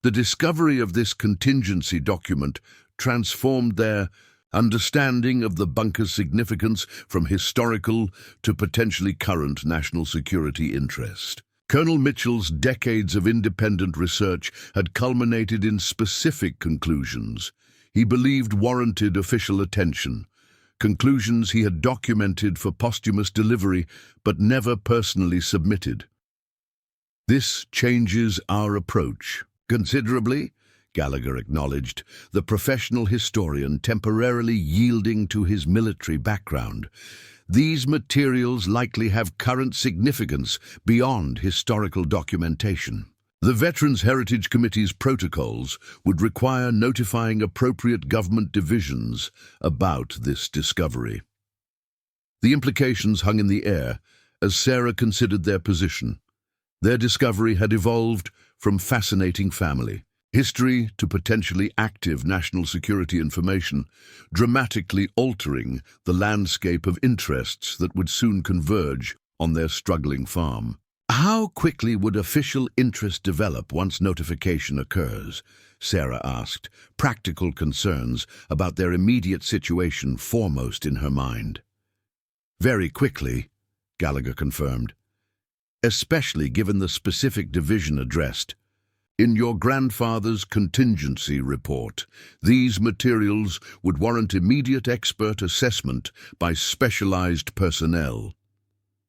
The discovery of this contingency document transformed their understanding of the bunker's significance from historical to potentially current national security interest. Colonel Mitchell's decades of independent research had culminated in specific conclusions he believed warranted official attention, conclusions he had documented for posthumous delivery but never personally submitted. "This changes our approach considerably," Gallagher acknowledged, the professional historian temporarily yielding to his military background. "These materials likely have current significance beyond historical documentation." The Veterans Heritage Committee's protocols would require notifying appropriate government divisions about this discovery. The implications hung in the air as Sarah considered their position. Their discovery had evolved from fascinating family history to potentially active national security information, dramatically altering the landscape of interests that would soon converge on their struggling farm. How quickly would official interest develop once notification occurs? Sarah asked, practical concerns about their immediate situation foremost in her mind. Very quickly, Gallagher confirmed, especially given the specific division addressed. In your grandfather's contingency report, these materials would warrant immediate expert assessment by specialized personnel.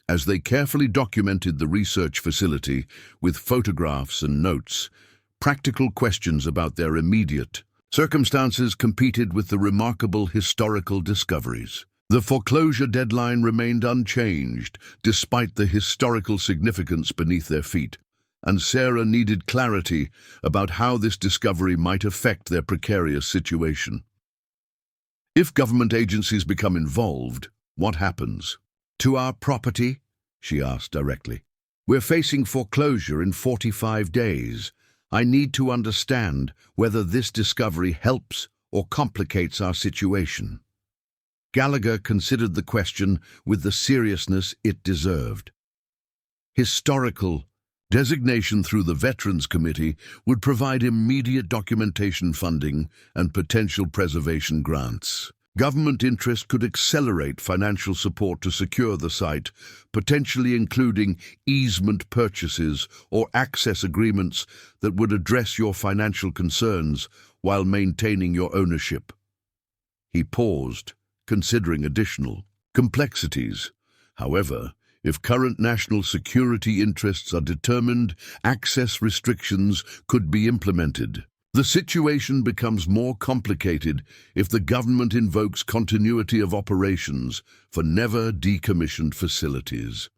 As they carefully documented the research facility with photographs and notes, practical questions about their immediate circumstances competed with the remarkable historical discoveries. The foreclosure deadline remained unchanged, despite the historical significance beneath their feet, and Sarah needed clarity about how this discovery might affect their precarious situation. If government agencies become involved, what happens? To our property? She asked directly. We're facing foreclosure in 45 days. I need to understand whether this discovery helps or complicates our situation. Gallagher considered the question with the seriousness it deserved. Historical designation through the Veterans Committee would provide immediate documentation funding and potential preservation grants. Government interest could accelerate financial support to secure the site, potentially including easement purchases or access agreements that would address your financial concerns while maintaining your ownership. He paused, considering additional complexities. However, if current national security interests are determined, access restrictions could be implemented. The situation becomes more complicated if the government invokes continuity of operations for never decommissioned facilities.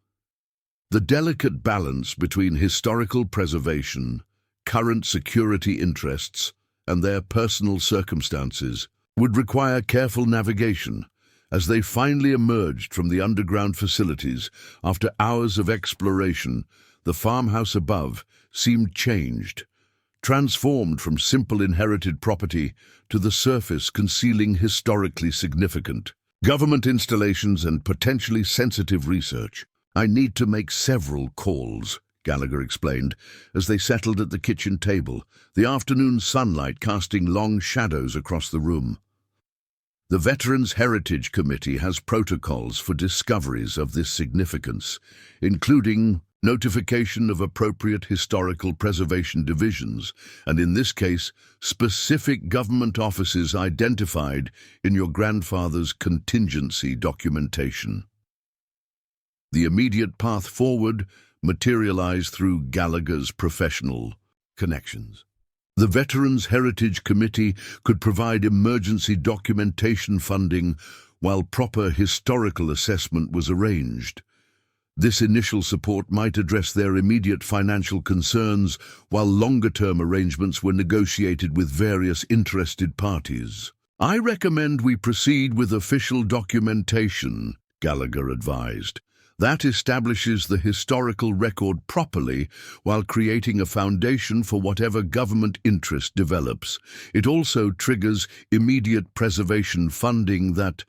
The delicate balance between historical preservation, current security interests, and their personal circumstances would require careful navigation. As they finally emerged from the underground facilities after hours of exploration, the farmhouse above seemed changed, transformed from simple inherited property to the surface concealing historically significant government installations and potentially sensitive research. I need to make several calls, Gallagher explained, as they settled at the kitchen table, the afternoon sunlight casting long shadows across the room. The Veterans Heritage Committee has protocols for discoveries of this significance, including notification of appropriate historical preservation divisions, and in this case, specific government offices identified in your grandfather's contingency documentation. The immediate path forward materialized through Gallagher's professional connections. The Veterans Heritage Committee could provide emergency documentation funding while proper historical assessment was arranged. This initial support might address their immediate financial concerns, while longer-term arrangements were negotiated with various interested parties. I recommend we proceed with official documentation, Gallagher advised. That establishes the historical record properly while creating a foundation for whatever government interest develops. It also triggers immediate preservation funding that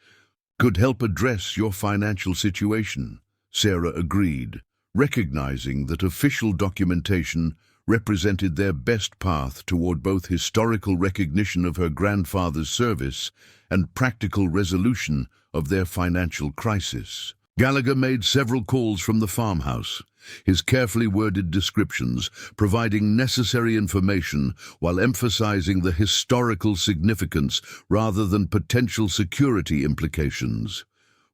could help address your financial situation. Sarah agreed, recognizing that official documentation represented their best path toward both historical recognition of her grandfather's service and practical resolution of their financial crisis. Gallagher made several calls from the farmhouse, his carefully worded descriptions providing necessary information while emphasizing the historical significance rather than potential security implications.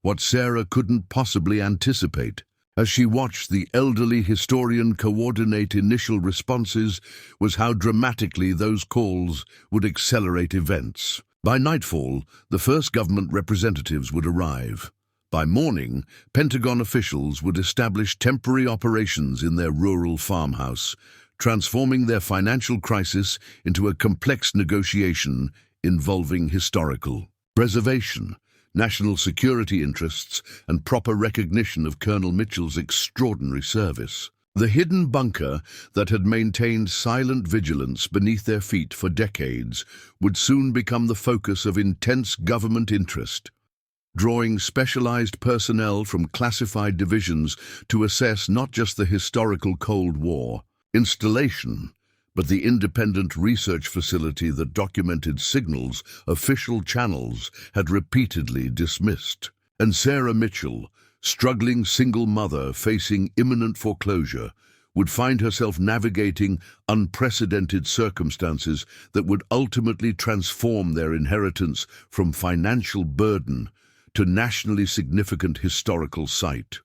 What Sarah couldn't possibly anticipate, as she watched the elderly historian coordinate initial responses, was how dramatically those calls would accelerate events. By nightfall, the first government representatives would arrive. By morning, Pentagon officials would establish temporary operations in their rural farmhouse, transforming their financial crisis into a complex negotiation involving historical preservation, national security interests, and proper recognition of Colonel Mitchell's extraordinary service. The hidden bunker that had maintained silent vigilance beneath their feet for decades would soon become the focus of intense government interest, drawing specialized personnel from classified divisions to assess not just the historical Cold War installation, but the independent research facility that documented signals official channels had repeatedly dismissed. And Sarah Mitchell, struggling single mother facing imminent foreclosure, would find herself navigating unprecedented circumstances that would ultimately transform their inheritance from financial burden to nationally significant historical site.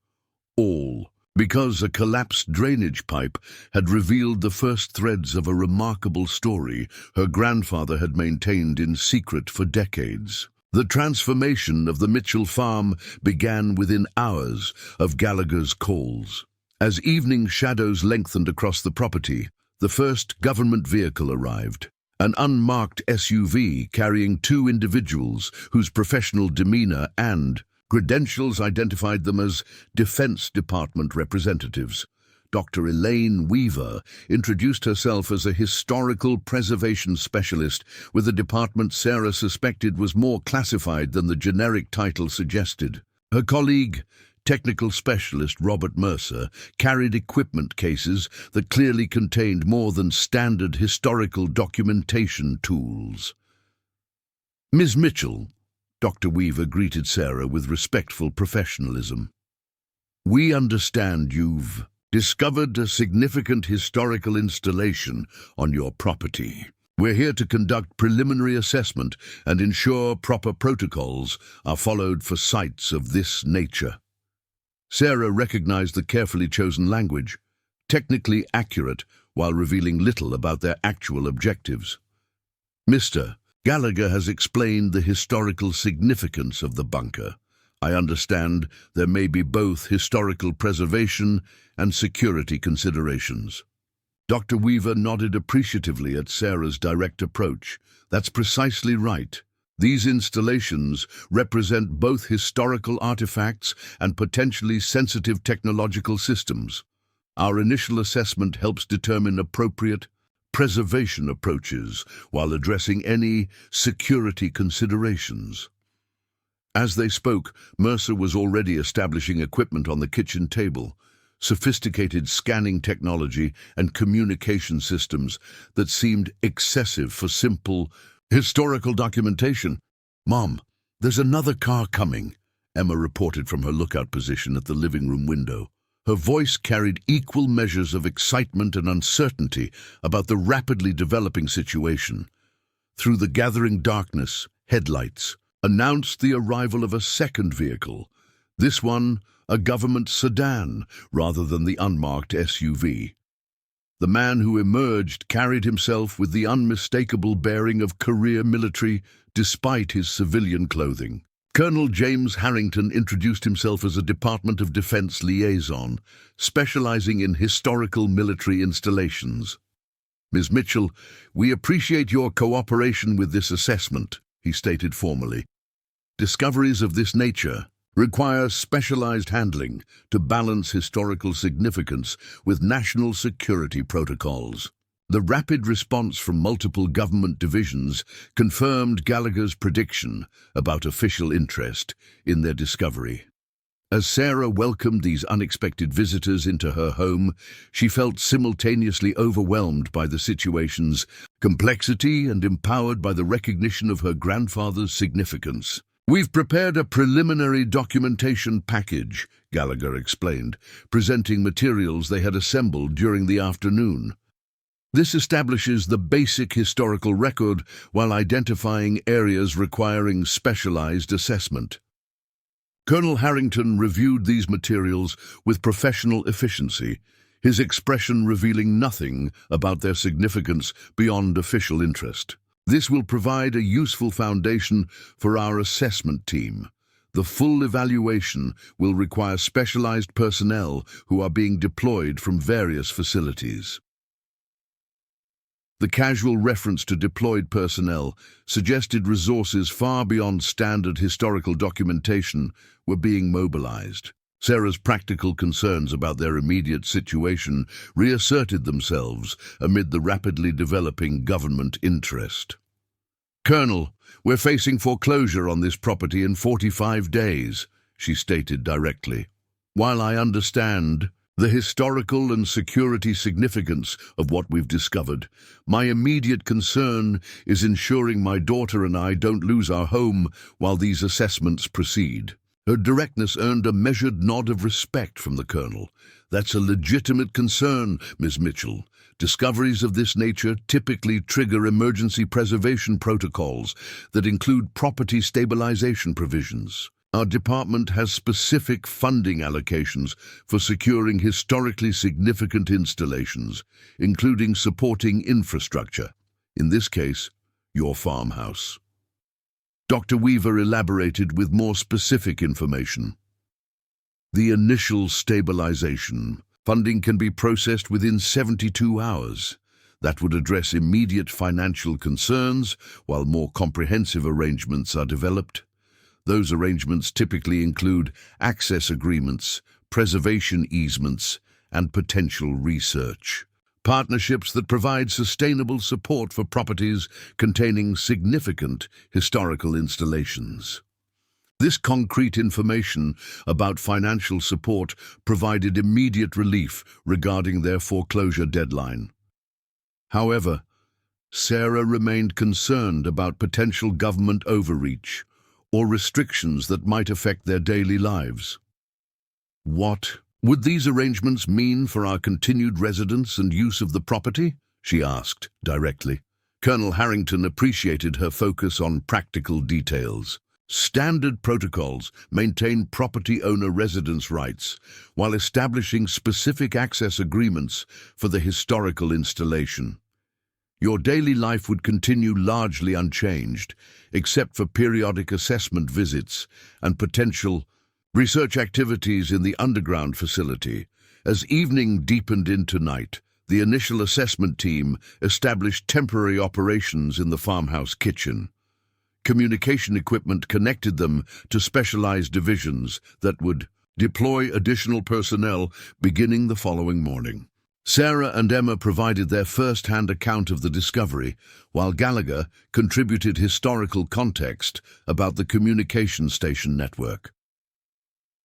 All because a collapsed drainage pipe had revealed the first threads of a remarkable story her grandfather had maintained in secret for decades. The transformation of the Mitchell farm began within hours of Gallagher's calls. As evening shadows lengthened across the property, the first government vehicle arrived. An unmarked SUV carrying two individuals whose professional demeanor and credentials identified them as Defense Department representatives. Dr. Elaine Weaver introduced herself as a historical preservation specialist with a department Sarah suspected was more classified than the generic title suggested. Her colleague, technical specialist Robert Mercer, carried equipment cases that clearly contained more than standard historical documentation tools. "Ms. Mitchell," Dr. Weaver greeted Sarah with respectful professionalism. "We understand you've discovered a significant historical installation on your property. We're here to conduct preliminary assessment and ensure proper protocols are followed for sites of this nature." Sarah recognized the carefully chosen language, technically accurate while revealing little about their actual objectives. "Mr. Gallagher has explained the historical significance of the bunker. I understand there may be both historical preservation and security considerations." Dr. Weaver nodded appreciatively at Sarah's direct approach. "That's precisely right. These installations represent both historical artifacts and potentially sensitive technological systems. Our initial assessment helps determine appropriate preservation approaches while addressing any security considerations." As they spoke, Mercer was already establishing equipment on the kitchen table, sophisticated scanning technology and communication systems that seemed excessive for simple historical documentation. "Mom, there's another car coming," Emma reported from her lookout position at the living room window. Her voice carried equal measures of excitement and uncertainty about the rapidly developing situation. Through the gathering darkness, headlights announced the arrival of a second vehicle, this one a government sedan rather than the unmarked SUV. The man who emerged carried himself with the unmistakable bearing of career military despite his civilian clothing. Colonel James Harrington introduced himself as a Department of Defense liaison, specializing in historical military installations. "Ms. Mitchell, we appreciate your cooperation with this assessment," he stated formally. "Discoveries of this nature require specialized handling to balance historical significance with national security protocols." The rapid response from multiple government divisions confirmed Gallagher's prediction about official interest in their discovery. As Sarah welcomed these unexpected visitors into her home, she felt simultaneously overwhelmed by the situation's complexity and empowered by the recognition of her grandfather's significance. "We've prepared a preliminary documentation package," Gallagher explained, presenting materials they had assembled during the afternoon. "This establishes the basic historical record while identifying areas requiring specialized assessment." Colonel Harrington reviewed these materials with professional efficiency, his expression revealing nothing about their significance beyond official interest. "This will provide a useful foundation for our assessment team. The full evaluation will require specialized personnel who are being deployed from various facilities." The casual reference to deployed personnel suggested resources far beyond standard historical documentation were being mobilized. Sarah's practical concerns about their immediate situation reasserted themselves amid the rapidly developing government interest. "Colonel, we're facing foreclosure on this property in 45 days, she stated directly. "While I understand the historical and security significance of what we've discovered, my immediate concern is ensuring my daughter and I don't lose our home while these assessments proceed." Her directness earned a measured nod of respect from the colonel. "That's a legitimate concern, Ms. Mitchell. Discoveries of this nature typically trigger emergency preservation protocols that include property stabilization provisions. Our department has specific funding allocations for securing historically significant installations, including supporting infrastructure. In this case, your farmhouse." Dr. Weaver elaborated with more specific information. "The initial stabilization funding can be processed within 72 hours. That would address immediate financial concerns while more comprehensive arrangements are developed. Those arrangements typically include access agreements, preservation easements, and potential research. Partnerships that provide sustainable support for properties containing significant historical installations." This concrete information about financial support provided immediate relief regarding their foreclosure deadline. However, Sarah remained concerned about potential government overreach or restrictions that might affect their daily lives. "What would these arrangements mean for our continued residence and use of the property?" she asked directly. Colonel Harrington appreciated her focus on practical details. "Standard protocols maintain property owner residence rights while establishing specific access agreements for the historical installation. Your daily life would continue largely unchanged, except for periodic assessment visits and potential research activities in the underground facility. As evening deepened into night, the initial assessment team established temporary operations in the farmhouse kitchen. Communication equipment connected them to specialized divisions that would deploy additional personnel beginning the following morning. Sarah and Emma provided their first-hand account of the discovery, while Gallagher contributed historical context about the communication station network.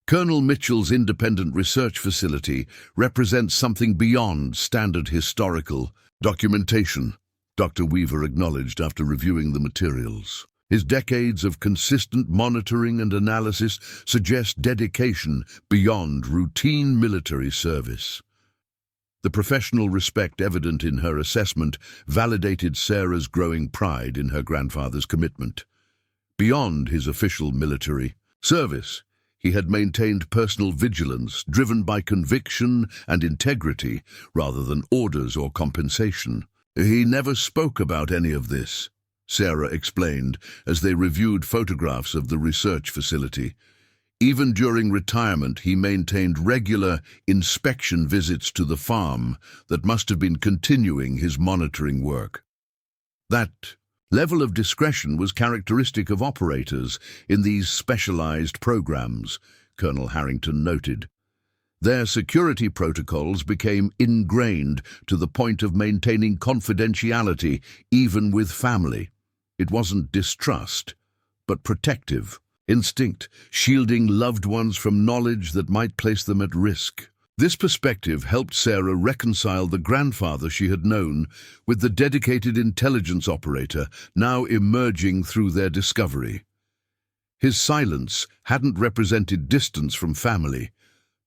Colonel Mitchell's independent research facility represents something beyond standard historical documentation, Dr. Weaver acknowledged after reviewing the materials. His decades of consistent monitoring and analysis suggest dedication beyond routine military service. The professional respect evident in her assessment validated Sarah's growing pride in her grandfather's commitment. Beyond his official military service, he had maintained personal vigilance driven by conviction and integrity rather than orders or compensation. "He never spoke about any of this," Sarah explained as they reviewed photographs of the research facility. "Even during retirement, he maintained regular inspection visits to the farm that must have been continuing his monitoring work." That level of discretion was characteristic of operators in these specialized programs, Colonel Harrington noted. Their security protocols became ingrained to the point of maintaining confidentiality even with family. It wasn't distrust, but protective instinct, shielding loved ones from knowledge that might place them at risk. This perspective helped Sarah reconcile the grandfather she had known with the dedicated intelligence operator now emerging through their discovery. His silence hadn't represented distance from family,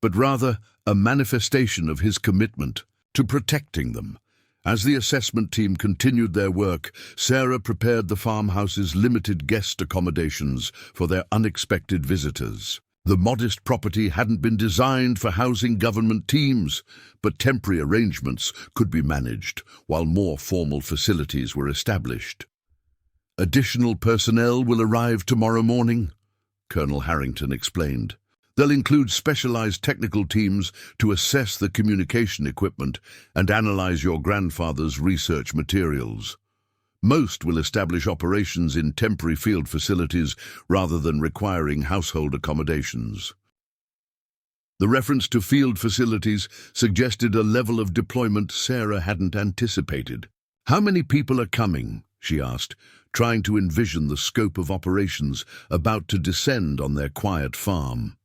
but rather a manifestation of his commitment to protecting them. As the assessment team continued their work, Sarah prepared the farmhouse's limited guest accommodations for their unexpected visitors. The modest property hadn't been designed for housing government teams, but temporary arrangements could be managed while more formal facilities were established. "Additional personnel will arrive tomorrow morning," Colonel Harrington explained. They'll include specialized technical teams to assess the communication equipment and analyze your grandfather's research materials. Most will establish operations in temporary field facilities rather than requiring household accommodations. The reference to field facilities suggested a level of deployment Sarah hadn't anticipated. "How many people are coming?" she asked, trying to envision the scope of operations about to descend on their quiet farm.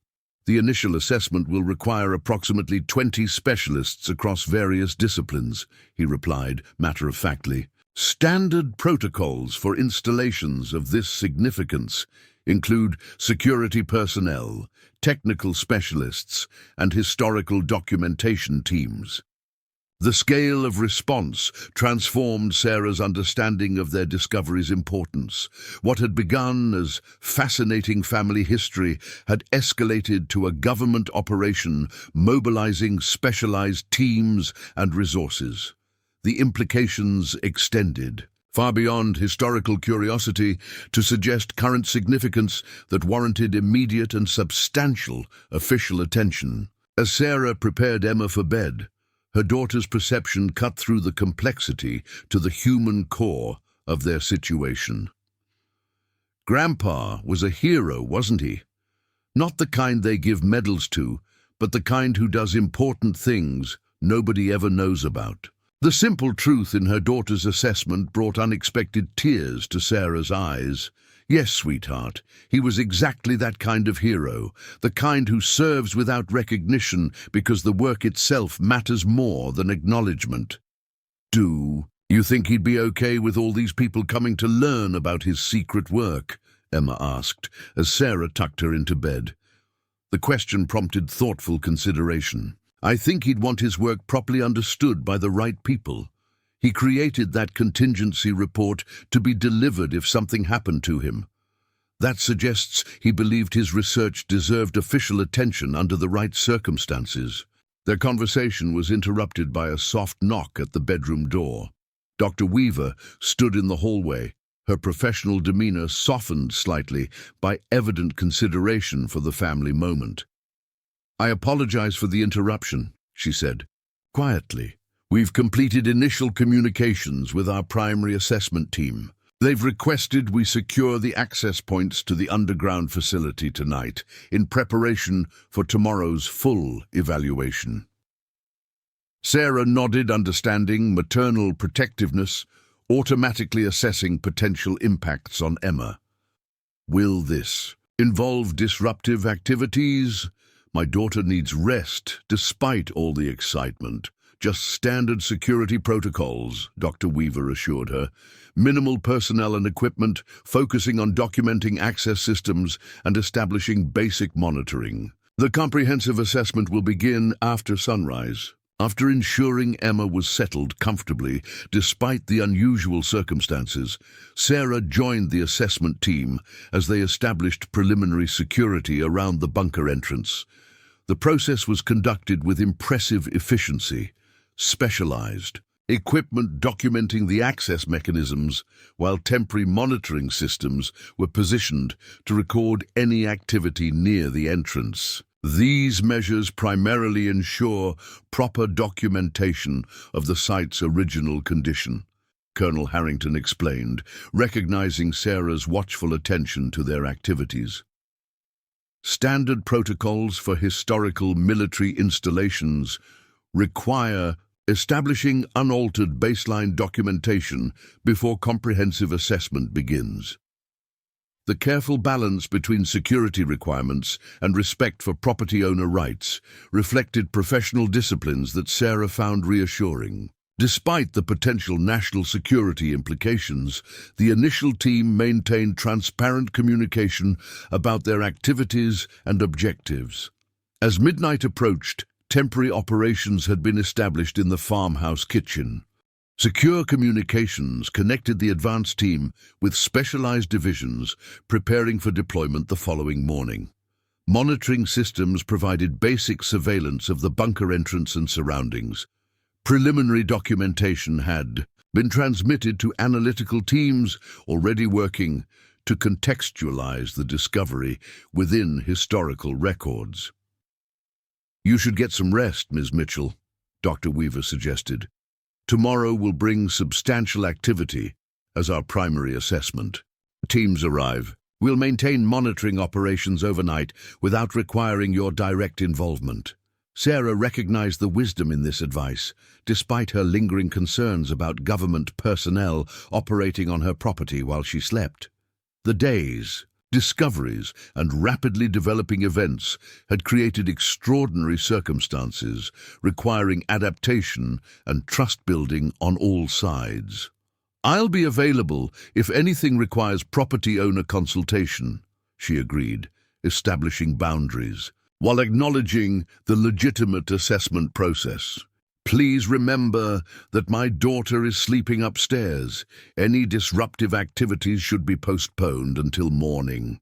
"The initial assessment will require approximately 20 specialists across various disciplines," he replied, matter-of-factly. "Standard protocols for installations of this significance include security personnel, technical specialists, and historical documentation teams." The scale of response transformed Sarah's understanding of their discovery's importance. What had begun as fascinating family history had escalated to a government operation mobilizing specialized teams and resources. The implications extended far beyond historical curiosity to suggest current significance that warranted immediate and substantial official attention. As Sarah prepared Emma for bed, her daughter's perception cut through the complexity to the human core of their situation. Grandpa was a hero, wasn't he? Not the kind they give medals to, but the kind who does important things nobody ever knows about. The simple truth in her daughter's assessment brought unexpected tears to Sarah's eyes. Yes, sweetheart, he was exactly that kind of hero, the kind who serves without recognition because the work itself matters more than acknowledgement. "Do you think he'd be okay with all these people coming to learn about his secret work?" Emma asked, as Sarah tucked her into bed. The question prompted thoughtful consideration. "I think he'd want his work properly understood by the right people. He created that contingency report to be delivered if something happened to him. That suggests he believed his research deserved official attention under the right circumstances." Their conversation was interrupted by a soft knock at the bedroom door. Dr. Weaver stood in the hallway, her professional demeanor softened slightly by evident consideration for the family moment. "I apologize for the interruption," she said, quietly. "We've completed initial communications with our primary assessment team. They've requested we secure the access points to the underground facility tonight, in preparation for tomorrow's full evaluation." Sarah nodded, understanding maternal protectiveness, automatically assessing potential impacts on Emma. "Will this involve disruptive activities? My daughter needs rest, despite all the excitement. Just standard security protocols," Dr. Weaver assured her. "Minimal personnel and equipment, focusing on documenting access systems and establishing basic monitoring. The comprehensive assessment will begin after sunrise." After ensuring Emma was settled comfortably, despite the unusual circumstances, Sarah joined the assessment team as they established preliminary security around the bunker entrance. The process was conducted with impressive efficiency. Specialized equipment documenting the access mechanisms, while temporary monitoring systems were positioned to record any activity near the entrance. These measures primarily ensure proper documentation of the site's original condition, Colonel Harrington explained, recognizing Sarah's watchful attention to their activities. Standard protocols for historical military installations require establishing unaltered baseline documentation before comprehensive assessment begins. The careful balance between security requirements and respect for property owner rights reflected professional disciplines that Sarah found reassuring. Despite the potential national security implications, the initial team maintained transparent communication about their activities and objectives. As midnight approached, temporary operations had been established in the farmhouse kitchen. Secure communications connected the advance team with specialized divisions preparing for deployment the following morning. Monitoring systems provided basic surveillance of the bunker entrance and surroundings. Preliminary documentation had been transmitted to analytical teams already working to contextualize the discovery within historical records. "You should get some rest, Ms. Mitchell," Dr. Weaver suggested. "Tomorrow will bring substantial activity as our primary assessment. Teams arrive. We'll maintain monitoring operations overnight without requiring your direct involvement." Sarah recognized the wisdom in this advice, despite her lingering concerns about government personnel operating on her property while she slept. The days, discoveries, and rapidly developing events had created extraordinary circumstances requiring adaptation and trust-building on all sides. "I'll be available if anything requires property owner consultation," she agreed, establishing boundaries, while acknowledging the legitimate assessment process. "Please remember that my daughter is sleeping upstairs. Any disruptive activities should be postponed until morning."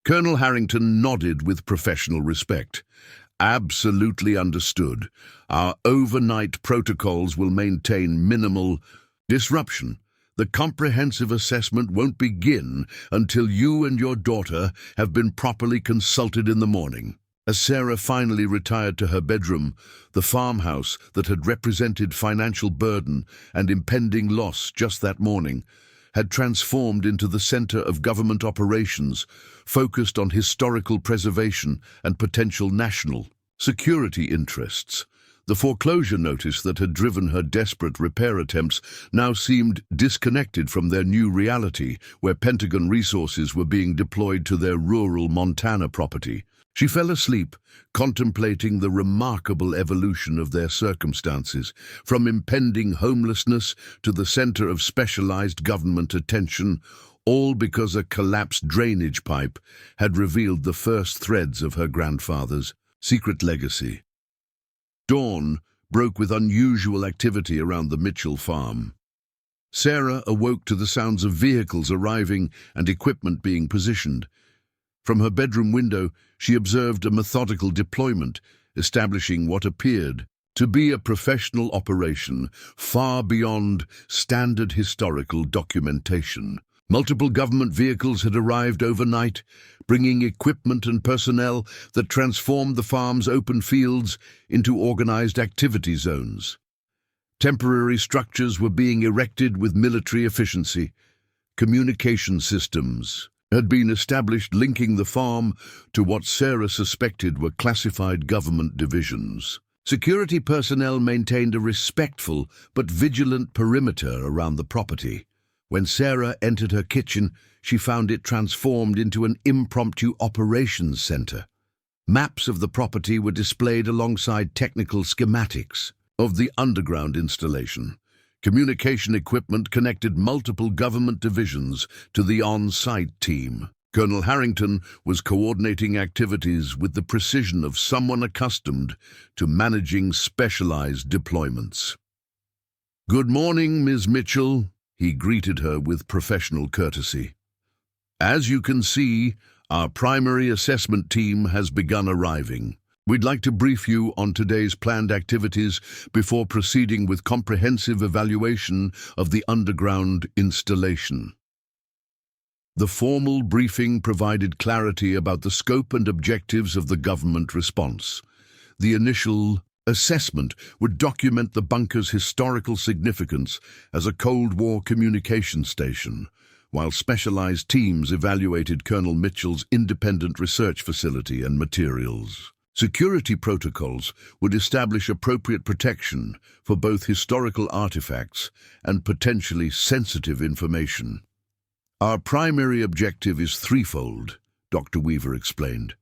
Colonel Harrington nodded with professional respect. "Absolutely understood. Our overnight protocols will maintain minimal disruption. The comprehensive assessment won't begin until you and your daughter have been properly consulted in the morning." As Sarah finally retired to her bedroom, the farmhouse that had represented financial burden and impending loss just that morning had transformed into the center of government operations, focused on historical preservation and potential national security interests. The foreclosure notice that had driven her desperate repair attempts now seemed disconnected from their new reality, where Pentagon resources were being deployed to their rural Montana property. She fell asleep, contemplating the remarkable evolution of their circumstances, from impending homelessness to the center of specialized government attention, all because a collapsed drainage pipe had revealed the first threads of her grandfather's secret legacy. Dawn broke with unusual activity around the Mitchell farm. Sarah awoke to the sounds of vehicles arriving and equipment being positioned. From her bedroom window, she observed a methodical deployment, establishing what appeared to be a professional operation far beyond standard historical documentation. Multiple government vehicles had arrived overnight, bringing equipment and personnel that transformed the farm's open fields into organized activity zones. Temporary structures were being erected with military efficiency. Communication systems had been established linking the farm to what Sarah suspected were classified government divisions. Security personnel maintained a respectful but vigilant perimeter around the property. When Sarah entered her kitchen, she found it transformed into an impromptu operations center. Maps of the property were displayed alongside technical schematics of the underground installation. Communication equipment connected multiple government divisions to the on-site team. Colonel Harrington was coordinating activities with the precision of someone accustomed to managing specialized deployments. "Good morning, Ms. Mitchell," he greeted her with professional courtesy. "As you can see, our primary assessment team has begun arriving. We'd like to brief you on today's planned activities before proceeding with comprehensive evaluation of the underground installation." The formal briefing provided clarity about the scope and objectives of the government response. The initial assessment would document the bunker's historical significance as a Cold War communication station, while specialized teams evaluated Colonel Mitchell's independent research facility and materials. Security protocols would establish appropriate protection for both historical artifacts and potentially sensitive information. "Our primary objective is threefold," Dr. Weaver explained.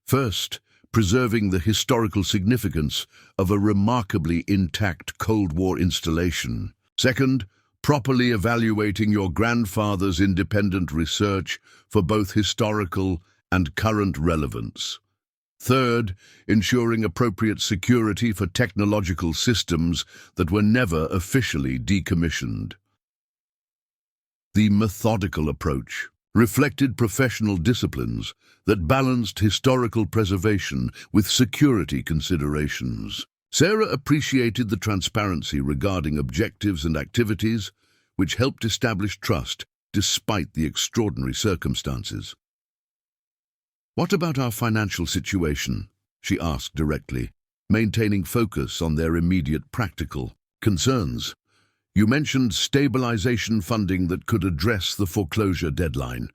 "First, preserving the historical significance of a remarkably intact Cold War installation. Second, properly evaluating your grandfather's independent research for both historical and current relevance. Third, ensuring appropriate security for technological systems that were never officially decommissioned." The methodical approach reflected professional disciplines that balanced historical preservation with security considerations. Sarah appreciated the transparency regarding objectives and activities, which helped establish trust despite the extraordinary circumstances. "What about our financial situation?" she asked directly, maintaining focus on their immediate practical concerns. "You mentioned stabilization funding that could address the foreclosure deadline."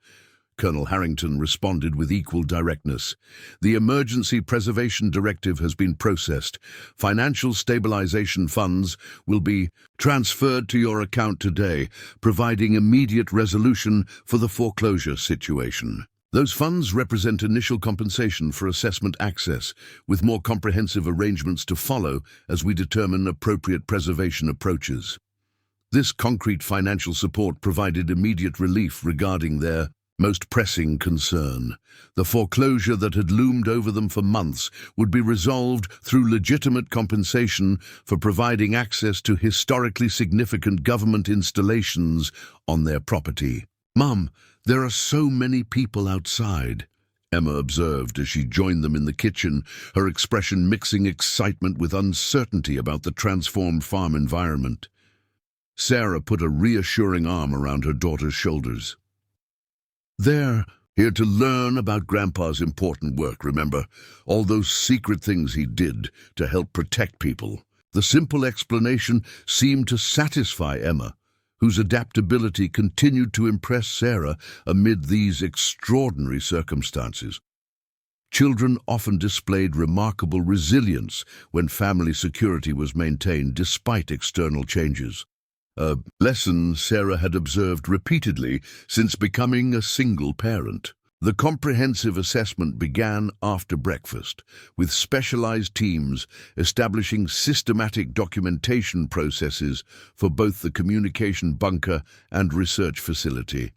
Colonel Harrington responded with equal directness. "The Emergency Preservation Directive has been processed. Financial stabilization funds will be transferred to your account today, providing immediate resolution for the foreclosure situation. Those funds represent initial compensation for assessment access, with more comprehensive arrangements to follow as we determine appropriate preservation approaches." This concrete financial support provided immediate relief regarding their most pressing concern. The foreclosure that had loomed over them for months would be resolved through legitimate compensation for providing access to historically significant government installations on their property. "Mum, there are so many people outside," Emma observed as she joined them in the kitchen, her expression mixing excitement with uncertainty about the transformed farm environment. Sarah put a reassuring arm around her daughter's shoulders. "They're here to learn about Grandpa's important work, remember? All those secret things he did to help protect people." The simple explanation seemed to satisfy Emma, whose adaptability continued to impress Sarah amid these extraordinary circumstances. Children often displayed remarkable resilience when family security was maintained despite external changes. A lesson Sarah had observed repeatedly since becoming a single parent. The comprehensive assessment began after breakfast, with specialized teams establishing systematic documentation processes for both the communication bunker and research facility.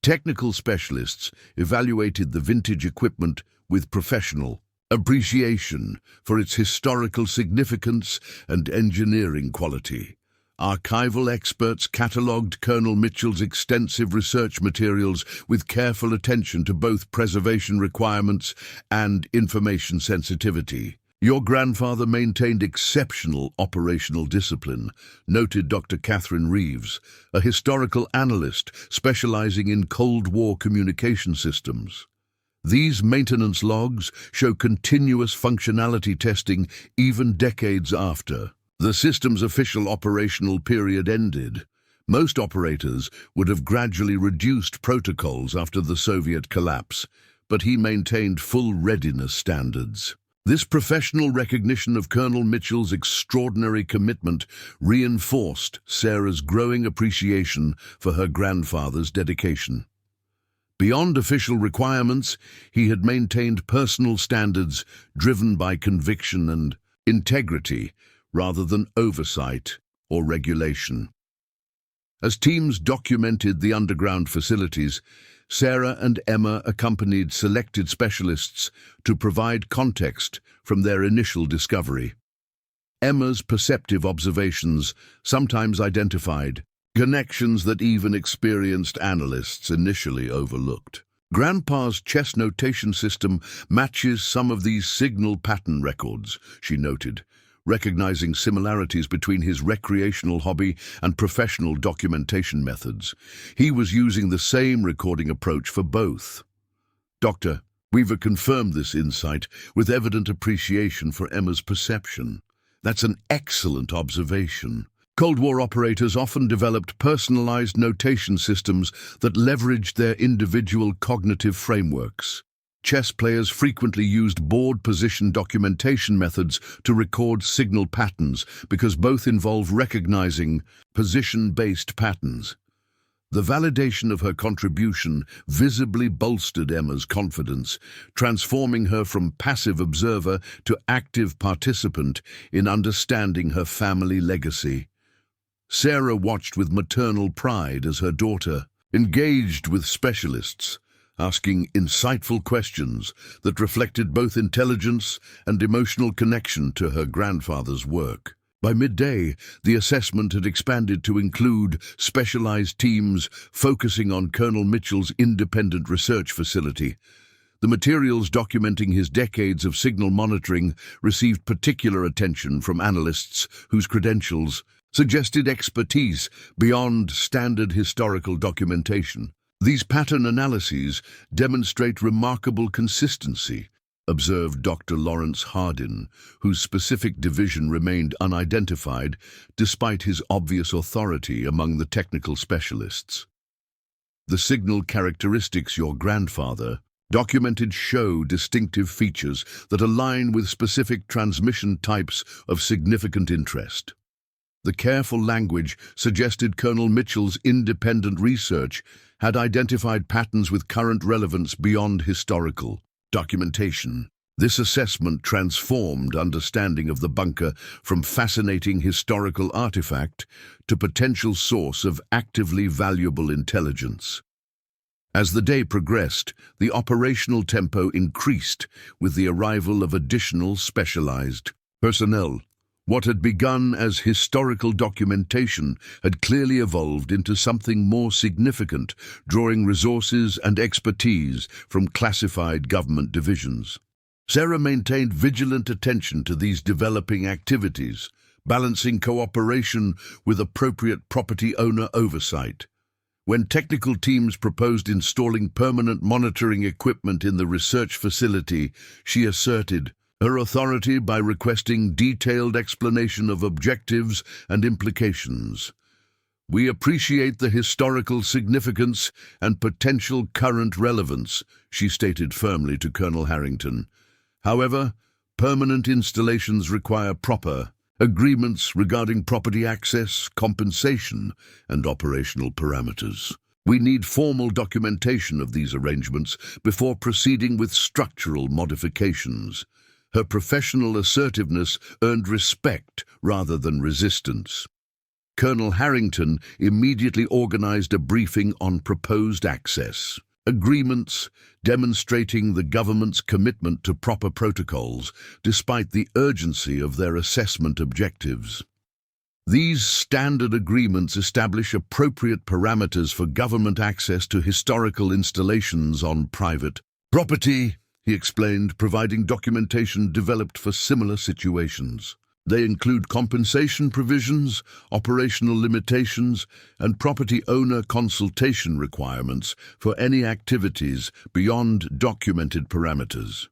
Technical specialists evaluated the vintage equipment with professional appreciation for its historical significance and engineering quality. Archival experts catalogued Colonel Mitchell's extensive research materials with careful attention to both preservation requirements and information sensitivity. "Your grandfather maintained exceptional operational discipline," noted Dr. Catherine Reeves, a historical analyst specializing in Cold War communication systems. "These maintenance logs show continuous functionality testing even decades after the system's official operational period ended." Most operators would have gradually reduced protocols after the Soviet collapse, but he maintained full readiness standards. This professional recognition of Colonel Mitchell's extraordinary commitment reinforced Sarah's growing appreciation for her grandfather's dedication. Beyond official requirements, he had maintained personal standards driven by conviction and integrity, rather than oversight or regulation. As teams documented the underground facilities, Sarah and Emma accompanied selected specialists to provide context from their initial discovery. Emma's perceptive observations sometimes identified connections that even experienced analysts initially overlooked. "Grandpa's chess notation system matches some of these signal pattern records," she noted, recognizing similarities between his recreational hobby and professional documentation methods. He was using the same recording approach for both. Dr. Weaver confirmed this insight with evident appreciation for Emma's perception. "That's an excellent observation." Cold War operators often developed personalized notation systems that leveraged their individual cognitive frameworks. Chess players frequently used board position documentation methods to record signal patterns because both involve recognizing position-based patterns. The validation of her contribution visibly bolstered Emma's confidence, transforming her from passive observer to active participant in understanding her family legacy. Sarah watched with maternal pride as her daughter engaged with specialists, asking insightful questions that reflected both intelligence and emotional connection to her grandfather's work. By midday, the assessment had expanded to include specialized teams focusing on Colonel Mitchell's independent research facility. The materials documenting his decades of signal monitoring received particular attention from analysts whose credentials suggested expertise beyond standard historical documentation. These pattern analyses demonstrate remarkable consistency, observed Dr. Lawrence Hardin, whose specific division remained unidentified despite his obvious authority among the technical specialists. The signal characteristics your grandfather documented show distinctive features that align with specific transmission types of significant interest. The careful language suggested Colonel Mitchell's independent research had identified patterns with current relevance beyond historical documentation. This assessment transformed understanding of the bunker from fascinating historical artifact to potential source of actively valuable intelligence. As the day progressed, the operational tempo increased with the arrival of additional specialized personnel. What had begun as historical documentation had clearly evolved into something more significant, drawing resources and expertise from classified government divisions. Sarah maintained vigilant attention to these developing activities, balancing cooperation with appropriate property owner oversight. When technical teams proposed installing permanent monitoring equipment in the research facility, she asserted her authority by requesting detailed explanation of objectives and implications. "We appreciate the historical significance and potential current relevance," she stated firmly to Colonel Harrington. "However, permanent installations require proper agreements regarding property access, compensation, and operational parameters. We need formal documentation of these arrangements before proceeding with structural modifications." Her professional assertiveness earned respect rather than resistance. Colonel Harrington immediately organized a briefing on proposed access agreements, demonstrating the government's commitment to proper protocols despite the urgency of their assessment objectives. These standard agreements establish appropriate parameters for government access to historical installations on private property, he explained, providing documentation developed for similar situations. They include compensation provisions, operational limitations, and property owner consultation requirements for any activities beyond documented parameters.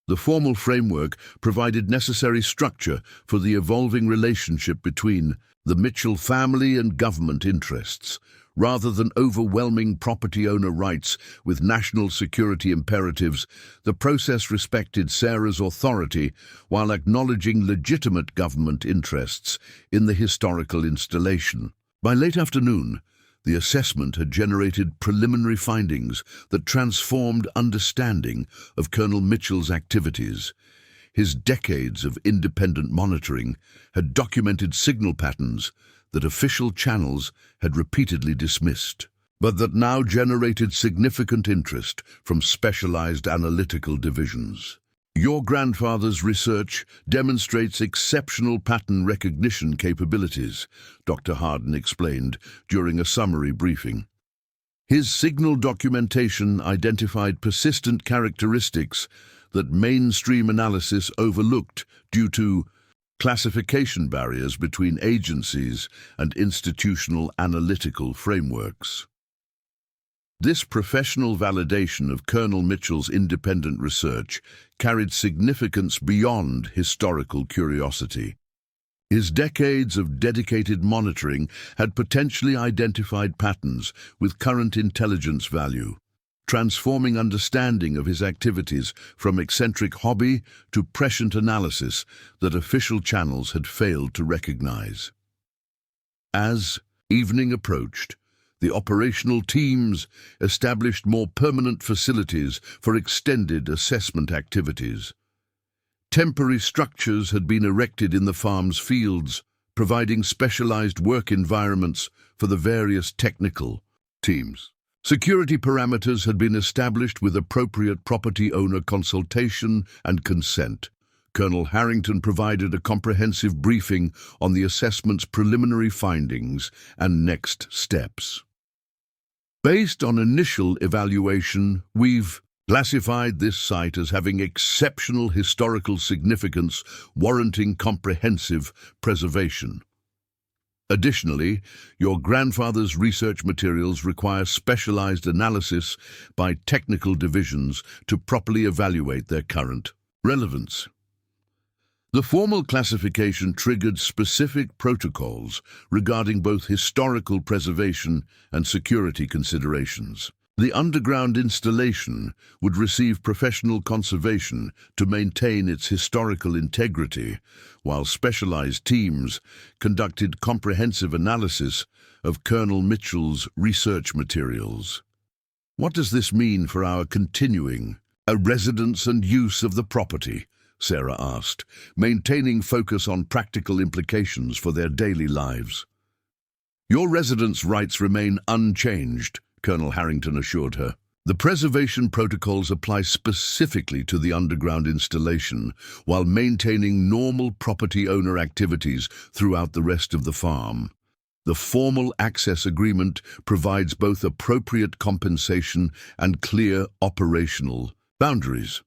The formal framework provided necessary structure for the evolving relationship between the Mitchell family and government interests, rather than overwhelming property owner rights with national security imperatives. The process respected Sarah's authority while acknowledging legitimate government interests in the historical installation. By late afternoon, the assessment had generated preliminary findings that transformed understanding of Colonel Mitchell's activities. His decades of independent monitoring had documented signal patterns that official channels had repeatedly dismissed, but that now generated significant interest from specialized analytical divisions. "Your grandfather's research demonstrates exceptional pattern recognition capabilities," Dr. Hardin explained during a summary briefing. His signal documentation identified persistent characteristics that mainstream analysis overlooked due to classification barriers between agencies and institutional analytical frameworks. This professional validation of Colonel Mitchell's independent research carried significance beyond historical curiosity. His decades of dedicated monitoring had potentially identified patterns with current intelligence value, transforming understanding of his activities from eccentric hobby to prescient analysis that official channels had failed to recognize. As evening approached, the operational teams established more permanent facilities for extended assessment activities. Temporary structures had been erected in the farm's fields, providing specialized work environments for the various technical teams. Security parameters had been established with appropriate property owner consultation and consent. Colonel Harrington provided a comprehensive briefing on the assessment's preliminary findings and next steps. "Based on initial evaluation, we've classified this site as having exceptional historical significance, warranting comprehensive preservation. Additionally, your grandfather's research materials require specialized analysis by technical divisions to properly evaluate their current relevance. The formal classification triggered specific protocols regarding both historical preservation and security considerations. The underground installation would receive professional conservation to maintain its historical integrity, while specialized teams conducted comprehensive analysis of Colonel Mitchell's research materials. What does this mean for our continuing residence and use of the property? Sarah asked, maintaining focus on practical implications for their daily lives. Your residence rights remain unchanged, Colonel Harrington assured her. The preservation protocols apply specifically to the underground installation, while maintaining normal property owner activities throughout the rest of the farm. The formal access agreement provides both appropriate compensation and clear operational boundaries.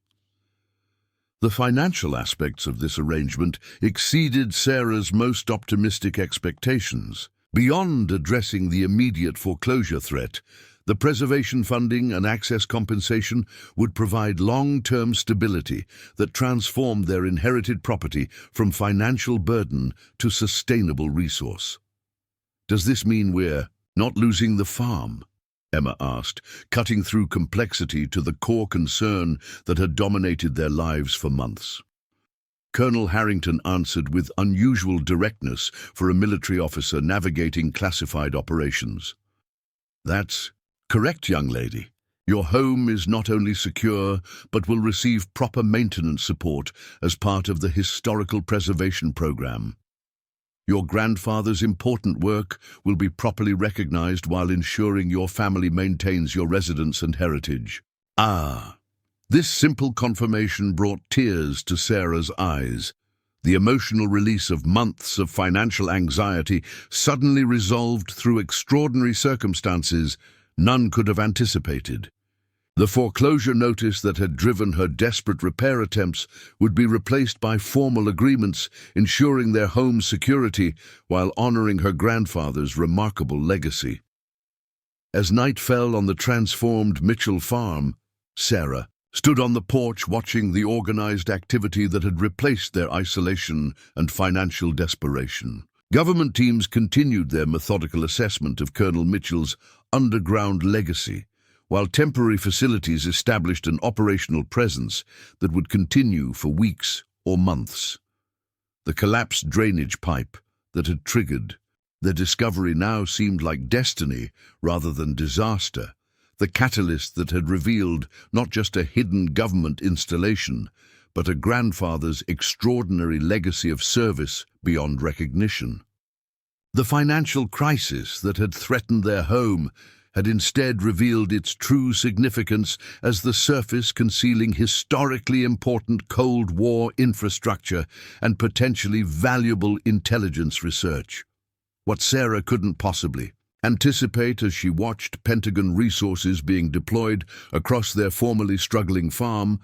The financial aspects of this arrangement exceeded Sarah's most optimistic expectations. Beyond addressing the immediate foreclosure threat, the preservation funding and access compensation would provide long-term stability that transformed their inherited property from financial burden to sustainable resource. Does this mean we're not losing the farm? Emma asked, cutting through complexity to the core concern that had dominated their lives for months. Colonel Harrington answered with unusual directness for a military officer navigating classified operations. That's correct, young lady. Your home is not only secure, but will receive proper maintenance support as part of the historical preservation program. Your grandfather's important work will be properly recognized while ensuring your family maintains your residence and heritage. This simple confirmation brought tears to Sarah's eyes. The emotional release of months of financial anxiety suddenly resolved through extraordinary circumstances none could have anticipated. The foreclosure notice that had driven her desperate repair attempts would be replaced by formal agreements ensuring their home's security while honoring her grandfather's remarkable legacy. As night fell on the transformed Mitchell farm, Sarah stood on the porch watching the organized activity that had replaced their isolation and financial desperation. Government teams continued their methodical assessment of Colonel Mitchell's underground legacy, while temporary facilities established an operational presence that would continue for weeks or months. The collapsed drainage pipe that had triggered their discovery now seemed like destiny rather than disaster, the catalyst that had revealed not just a hidden government installation, but a grandfather's extraordinary legacy of service beyond recognition. The financial crisis that had threatened their home had instead revealed its true significance as the surface concealing historically important Cold War infrastructure and potentially valuable intelligence research. What Sarah couldn't possibly anticipate as she watched Pentagon resources being deployed across their formerly struggling farm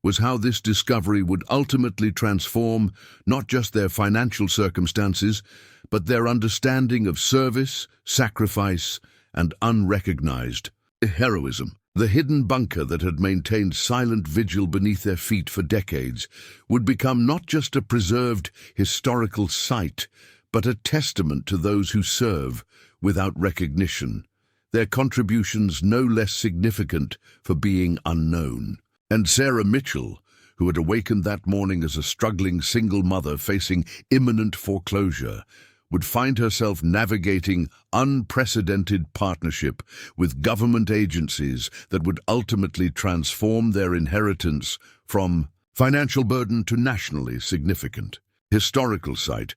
was how this discovery would ultimately transform not just their financial circumstances, but their understanding of service, sacrifice, and unrecognized heroism. The hidden bunker that had maintained silent vigil beneath their feet for decades would become not just a preserved historical site, but a testament to those who serve without recognition, their contributions no less significant for being unknown. And Sarah Mitchell, who had awakened that morning as a struggling single mother facing imminent foreclosure, would find herself navigating unprecedented partnership with government agencies that would ultimately transform their inheritance from financial burden to nationally significant historical site,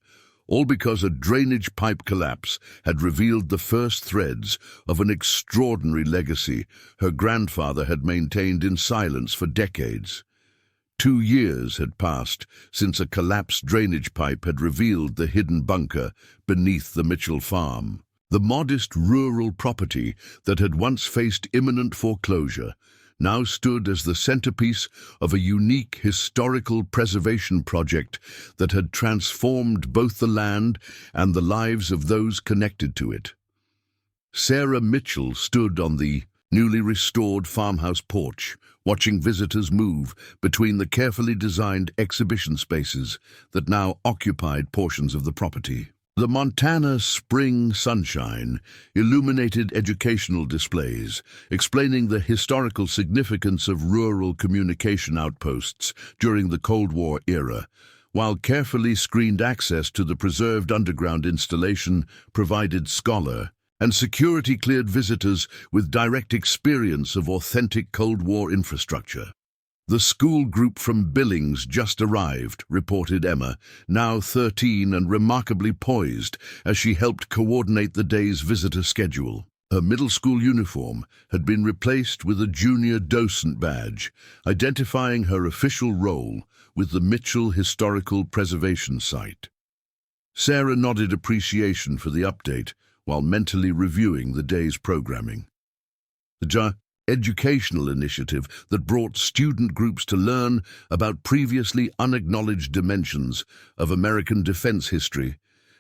all because a drainage pipe collapse had revealed the first threads of an extraordinary legacy her grandfather had maintained in silence for decades. 2 years had passed since a collapsed drainage pipe had revealed the hidden bunker beneath the Mitchell farm. The modest rural property that had once faced imminent foreclosure now stood as the centerpiece of a unique historical preservation project that had transformed both the land and the lives of those connected to it. Sarah Mitchell stood on the newly restored farmhouse porch, watching visitors move between the carefully designed exhibition spaces that now occupied portions of the property. The Montana spring sunshine illuminated educational displays, explaining the historical significance of rural communication outposts during the Cold War era, while carefully screened access to the preserved underground installation provided scholar and security-cleared visitors with direct experience of authentic Cold War infrastructure. The school group from Billings just arrived, reported Emma, now 13 and remarkably poised as she helped coordinate the day's visitor schedule. Her middle school uniform had been replaced with a junior docent badge, identifying her official role with the Mitchell Historical Preservation Site. Sarah nodded appreciation for the update while mentally reviewing the day's programming. The educational initiative that brought student groups to learn about previously unacknowledged dimensions of American defense history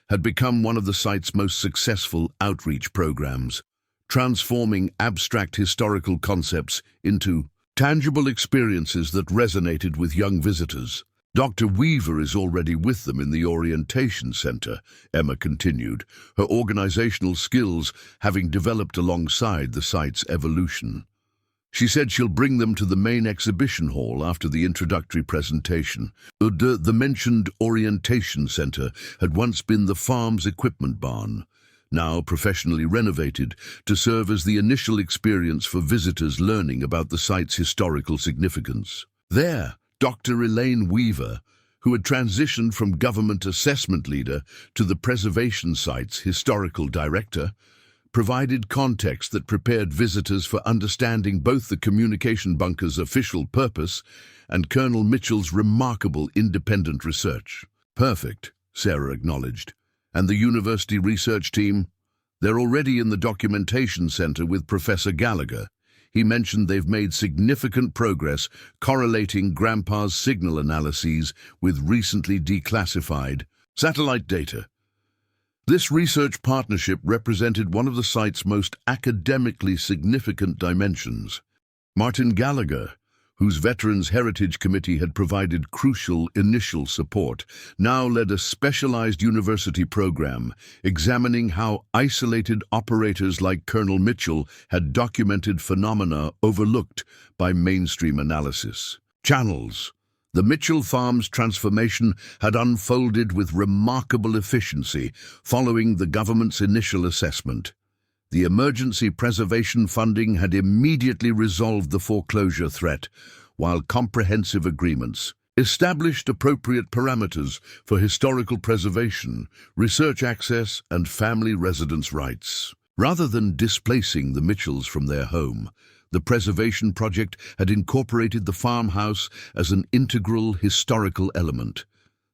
had become one of the site's most successful outreach programs, transforming abstract historical concepts into tangible experiences that resonated with young visitors. Dr. Weaver is already with them in the Orientation Center, Emma continued, her organizational skills having developed alongside the site's evolution. She said she'll bring them to the main exhibition hall after the introductory presentation. The mentioned Orientation Center had once been the farm's equipment barn, now professionally renovated to serve as the initial experience for visitors learning about the site's historical significance. There, Dr. Elaine Weaver, who had transitioned from government assessment leader to the preservation site's historical director, provided context that prepared visitors for understanding both the communication bunker's official purpose and Colonel Mitchell's remarkable independent research. Perfect, Sarah acknowledged. And the university research team? They're already in the documentation center with Professor Gallagher. He mentioned they've made significant progress correlating Grandpa's signal analyses with recently declassified satellite data. This research partnership represented one of the site's most academically significant dimensions. Martin Gallagher, whose Veterans Heritage Committee had provided crucial initial support, now led a specialized university program examining how isolated operators like Colonel Mitchell had documented phenomena overlooked by mainstream analysis. Channels. The Mitchell Farm's transformation had unfolded with remarkable efficiency following the government's initial assessment. The emergency preservation funding had immediately resolved the foreclosure threat, while comprehensive agreements established appropriate parameters for historical preservation, research access, and family residence rights. Rather than displacing the Mitchells from their home, the preservation project had incorporated the farmhouse as an integral historical element,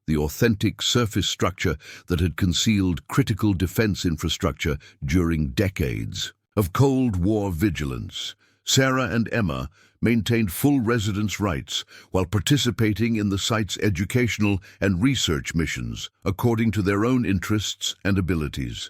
the authentic surface structure that had concealed critical defense infrastructure during decades of Cold War vigilance. Sarah and Emma maintained full residence rights while participating in the site's educational and research missions according to their own interests and abilities.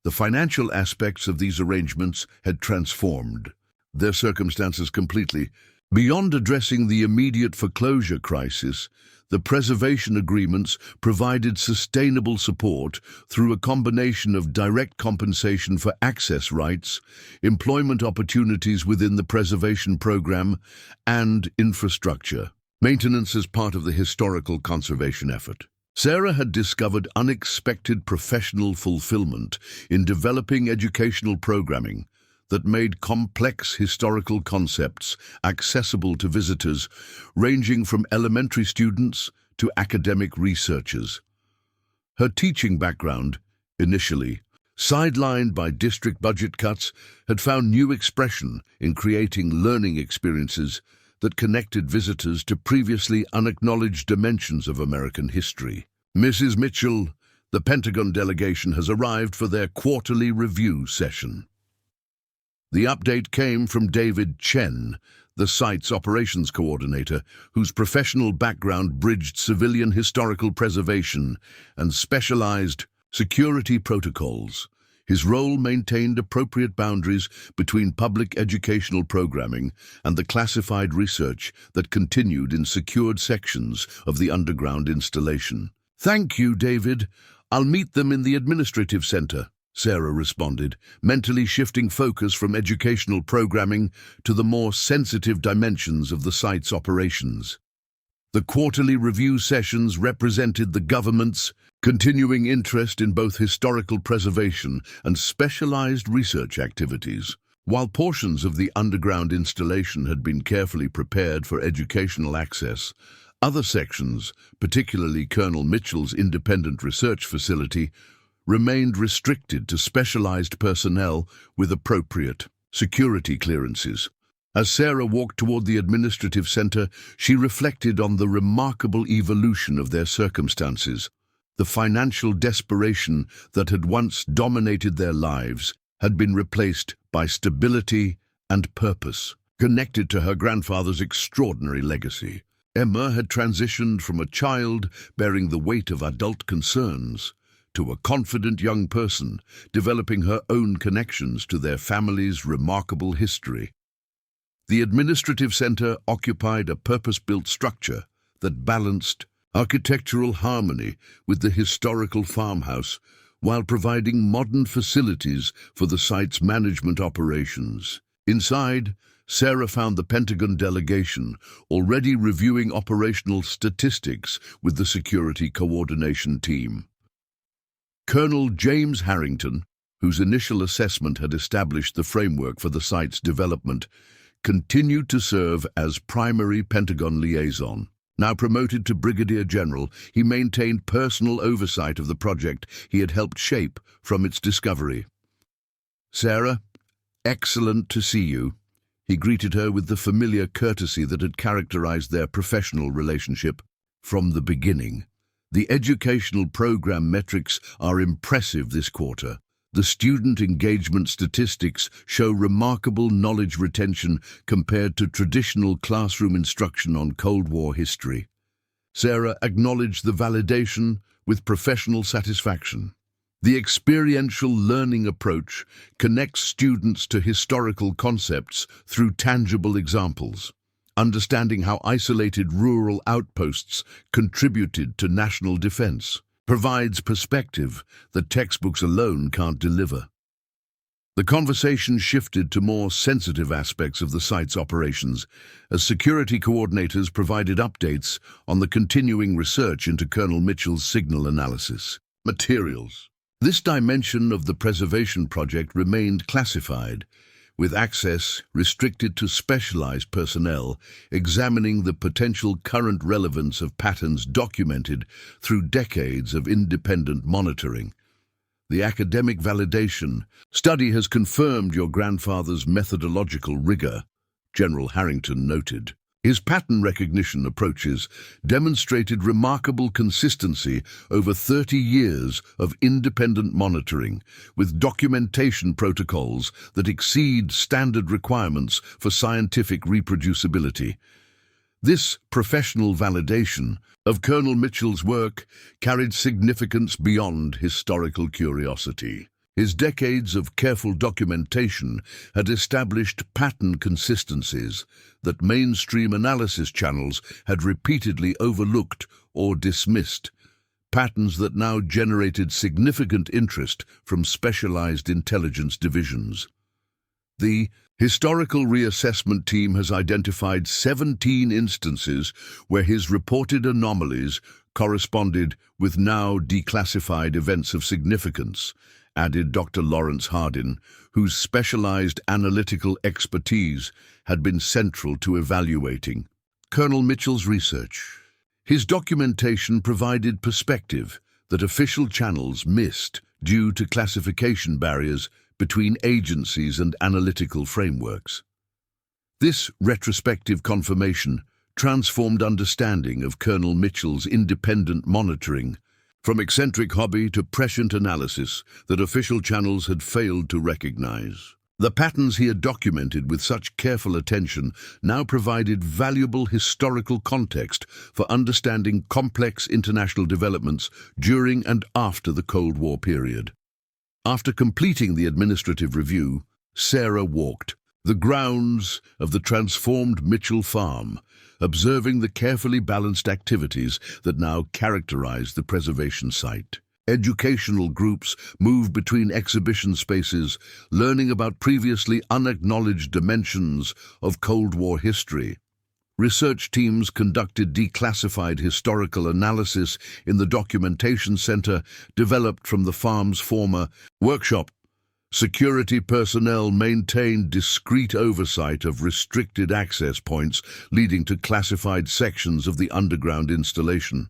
The financial aspects of these arrangements had transformed their circumstances completely. Beyond addressing the immediate foreclosure crisis, the preservation agreements provided sustainable support through a combination of direct compensation for access rights, employment opportunities within the preservation program, and infrastructure maintenance as part of the historical conservation effort. Sarah had discovered unexpected professional fulfillment in developing educational programming that made complex historical concepts accessible to visitors, ranging from elementary students to academic researchers. Her teaching background, initially sidelined by district budget cuts, had found new expression in creating learning experiences that connected visitors to previously unacknowledged dimensions of American history. Mrs. Mitchell, the Pentagon delegation has arrived for their quarterly review session. The update came from David Chen, the site's operations coordinator, whose professional background bridged civilian historical preservation and specialized security protocols. His role maintained appropriate boundaries between public educational programming and the classified research that continued in secured sections of the underground installation. "Thank you, David. I'll meet them in the administrative center," Sarah responded, mentally shifting focus from educational programming to the more sensitive dimensions of the site's operations. The quarterly review sessions represented the government's continuing interest in both historical preservation and specialized research activities. While portions of the underground installation had been carefully prepared for educational access, other sections, particularly Colonel Mitchell's independent research facility, remained restricted to specialized personnel with appropriate security clearances. As Sarah walked toward the administrative center, she reflected on the remarkable evolution of their circumstances. The financial desperation that had once dominated their lives had been replaced by stability and purpose, connected to her grandfather's extraordinary legacy. Emma had transitioned from a child bearing the weight of adult concerns to a confident young person, developing her own connections to their family's remarkable history. The administrative center occupied a purpose-built structure that balanced architectural harmony with the historical farmhouse while providing modern facilities for the site's management operations. Inside, Sarah found the Pentagon delegation already reviewing operational statistics with the security coordination team. Colonel James Harrington, whose initial assessment had established the framework for the site's development, continued to serve as primary Pentagon liaison. Now promoted to Brigadier General, he maintained personal oversight of the project he had helped shape from its discovery. "Sarah, excellent to see you." He greeted her with the familiar courtesy that had characterized their professional relationship from the beginning. "The educational program metrics are impressive this quarter. The student engagement statistics show remarkable knowledge retention compared to traditional classroom instruction on Cold War history." Sarah acknowledged the validation with professional satisfaction. The experiential learning approach connects students to historical concepts through tangible examples, understanding how isolated rural outposts contributed to national defense. Provides perspective that textbooks alone can't deliver. The conversation shifted to more sensitive aspects of the site's operations as security coordinators provided updates on the continuing research into Colonel Mitchell's signal analysis materials. This dimension of the preservation project remained classified, with access restricted to specialized personnel examining the potential current relevance of patterns documented through decades of independent monitoring. "The academic validation study has confirmed your grandfather's methodological rigor," General Harrington noted. His pattern recognition approaches demonstrated remarkable consistency over 30 years of independent monitoring, with documentation protocols that exceed standard requirements for scientific reproducibility. This professional validation of Colonel Mitchell's work carried significance beyond historical curiosity. His decades of careful documentation had established pattern consistencies that mainstream analysis channels had repeatedly overlooked or dismissed, patterns that now generated significant interest from specialized intelligence divisions. The Historical Reassessment Team has identified 17 instances where his reported anomalies corresponded with now declassified events of significance, added Dr. Lawrence Hardin, whose specialized analytical expertise had been central to evaluating Colonel Mitchell's research. His documentation provided perspective that official channels missed due to classification barriers between agencies and analytical frameworks. This retrospective confirmation transformed understanding of Colonel Mitchell's independent monitoring from eccentric hobby to prescient analysis that official channels had failed to recognize. The patterns he had documented with such careful attention now provided valuable historical context for understanding complex international developments during and after the Cold War period. After completing the administrative review, Sarah walked the grounds of the transformed Mitchell farm, observing the carefully balanced activities that now characterized the preservation site. Educational groups moved between exhibition spaces, learning about previously unacknowledged dimensions of Cold War history. Research teams conducted declassified historical analysis in the documentation center developed from the farm's former workshop. Security personnel maintained discreet oversight of restricted access points leading to classified sections of the underground installation.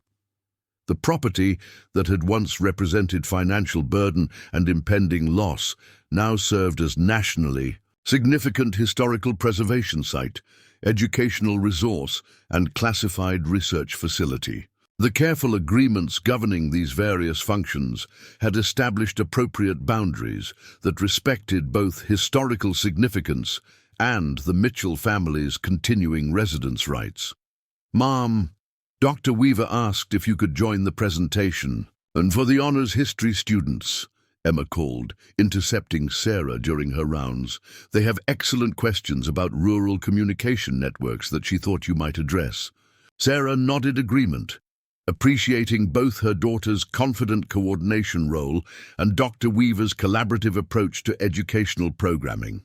The property that had once represented financial burden and impending loss now served as nationally significant historical preservation site, educational resource, and classified research facility. The careful agreements governing these various functions had established appropriate boundaries that respected both historical significance and the Mitchell family's continuing residence rights. "Mom, Dr. Weaver asked if you could join the presentation, and for the honors history students," Emma called, intercepting Sarah during her rounds. "They have excellent questions about rural communication networks that she thought you might address." Sarah nodded agreement, appreciating both her daughter's confident coordination role and Dr. Weaver's collaborative approach to educational programming.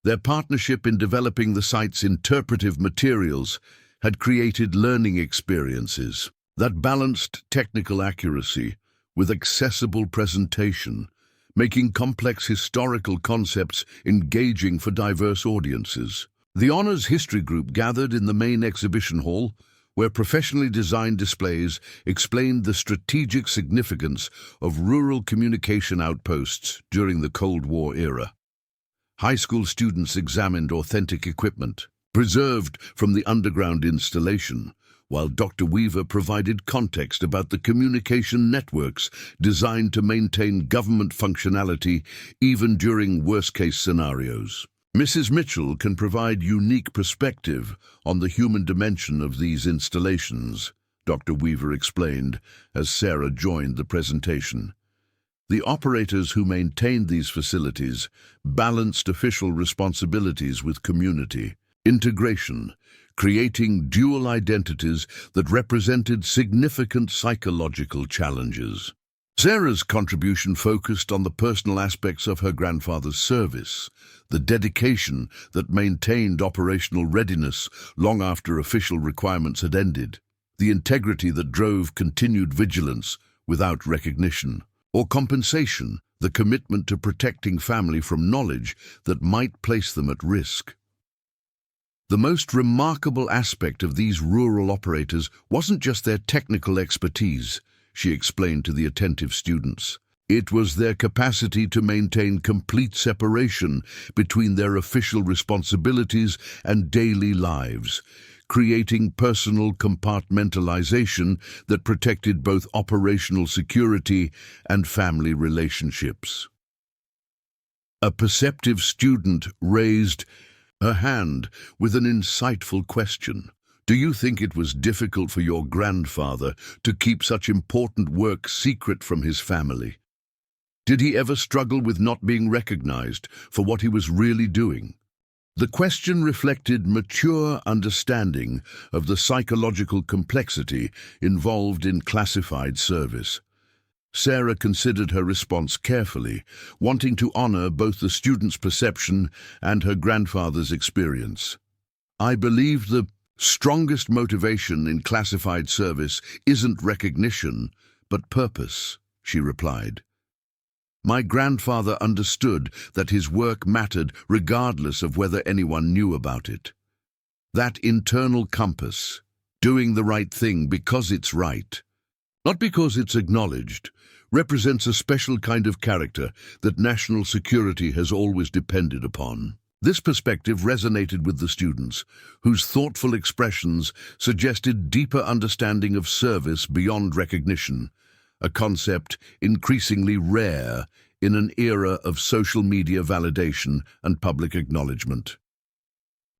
Their partnership in developing the site's interpretive materials had created learning experiences that balanced technical accuracy with accessible presentation, making complex historical concepts engaging for diverse audiences. The Honors History Group gathered in the main exhibition hall, where professionally designed displays explained the strategic significance of rural communication outposts during the Cold War era. High school students examined authentic equipment, preserved from the underground installation, while Dr. Weaver provided context about the communication networks designed to maintain government functionality even during worst-case scenarios. Mrs. Mitchell can provide unique perspective on the human dimension of these installations, Dr. Weaver explained as Sarah joined the presentation. The operators who maintained these facilities balanced official responsibilities with community integration, creating dual identities that represented significant psychological challenges. Sarah's contribution focused on the personal aspects of her grandfather's service, the dedication that maintained operational readiness long after official requirements had ended, the integrity that drove continued vigilance without recognition or compensation, the commitment to protecting family from knowledge that might place them at risk. The most remarkable aspect of these rural operators wasn't just their technical expertise, she explained to the attentive students. It was their capacity to maintain complete separation between their official responsibilities and daily lives, creating personal compartmentalization that protected both operational security and family relationships. A perceptive student raised her hand with an insightful question. "Do you think it was difficult for your grandfather to keep such important work secret from his family? Did he ever struggle with not being recognized for what he was really doing?" The question reflected mature understanding of the psychological complexity involved in classified service. Sarah considered her response carefully, wanting to honor both the student's perception and her grandfather's experience. "I believe the strongest motivation in classified service isn't recognition, but purpose," she replied. "My grandfather understood that his work mattered regardless of whether anyone knew about it. That internal compass, doing the right thing because it's right, not because it's acknowledged, represents a special kind of character that national security has always depended upon." This perspective resonated with the students, whose thoughtful expressions suggested deeper understanding of service beyond recognition, a concept increasingly rare in an era of social media validation and public acknowledgement.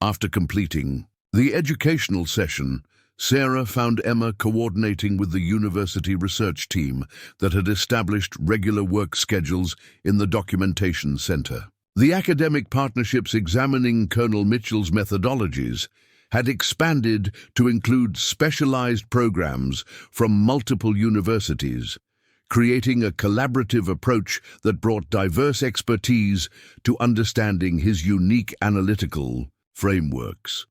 After completing the educational session, Sarah found Emma coordinating with the university research team that had established regular work schedules in the documentation center. The academic partnerships examining Colonel Mitchell's methodologies had expanded to include specialized programs from multiple universities, creating a collaborative approach that brought diverse expertise to understanding his unique analytical frameworks.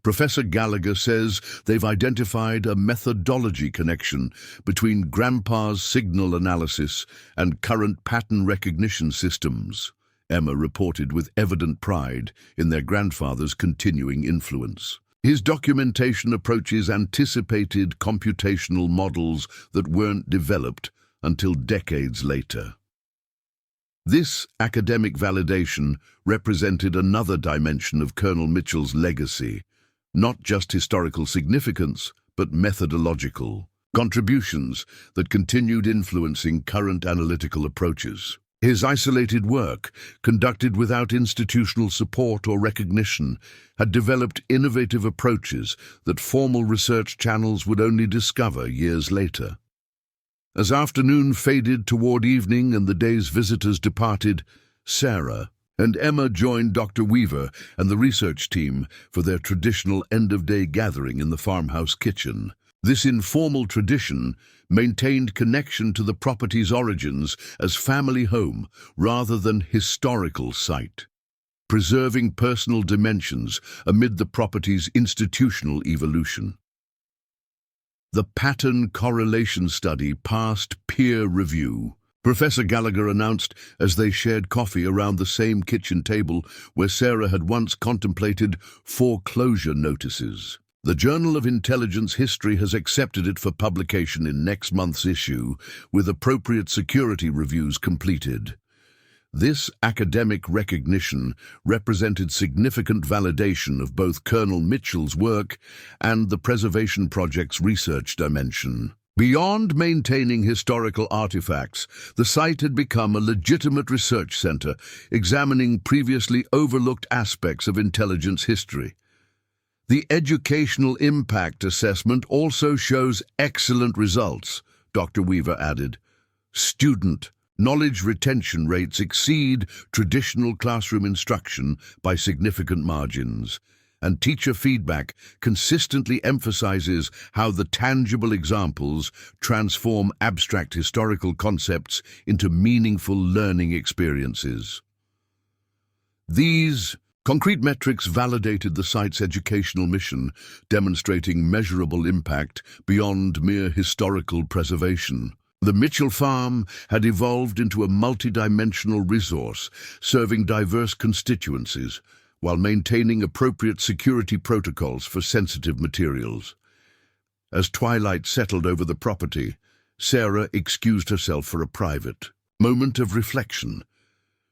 Professor Gallagher says they've identified a methodology connection between Grandpa's signal analysis and current pattern recognition systems. Emma reported with evident pride in their grandfather's continuing influence. His documentation approaches anticipated computational models that weren't developed until decades later. This academic validation represented another dimension of Colonel Mitchell's legacy, not just historical significance, but methodological contributions that continued influencing current analytical approaches. His isolated work, conducted without institutional support or recognition, had developed innovative approaches that formal research channels would only discover years later. As afternoon faded toward evening and the day's visitors departed, Sarah and Emma joined Dr. Weaver and the research team for their traditional end-of-day gathering in the farmhouse kitchen. This informal tradition maintained connection to the property's origins as family home rather than historical site, preserving personal dimensions amid the property's institutional evolution. The pattern correlation study passed peer review, Professor Gallagher announced as they shared coffee around the same kitchen table where Sarah had once contemplated foreclosure notices. The Journal of Intelligence History has accepted it for publication in next month's issue, with appropriate security reviews completed. This academic recognition represented significant validation of both Colonel Mitchell's work and the Preservation Project's research dimension. Beyond maintaining historical artifacts, the site had become a legitimate research center, examining previously overlooked aspects of intelligence history. The educational impact assessment also shows excellent results, Dr. Weaver added. Student knowledge retention rates exceed traditional classroom instruction by significant margins, and teacher feedback consistently emphasizes how the tangible examples transform abstract historical concepts into meaningful learning experiences. These concrete metrics validated the site's educational mission, demonstrating measurable impact beyond mere historical preservation. The Mitchell farm had evolved into a multidimensional resource, serving diverse constituencies, while maintaining appropriate security protocols for sensitive materials. As twilight settled over the property, Sarah excused herself for a private moment of reflection.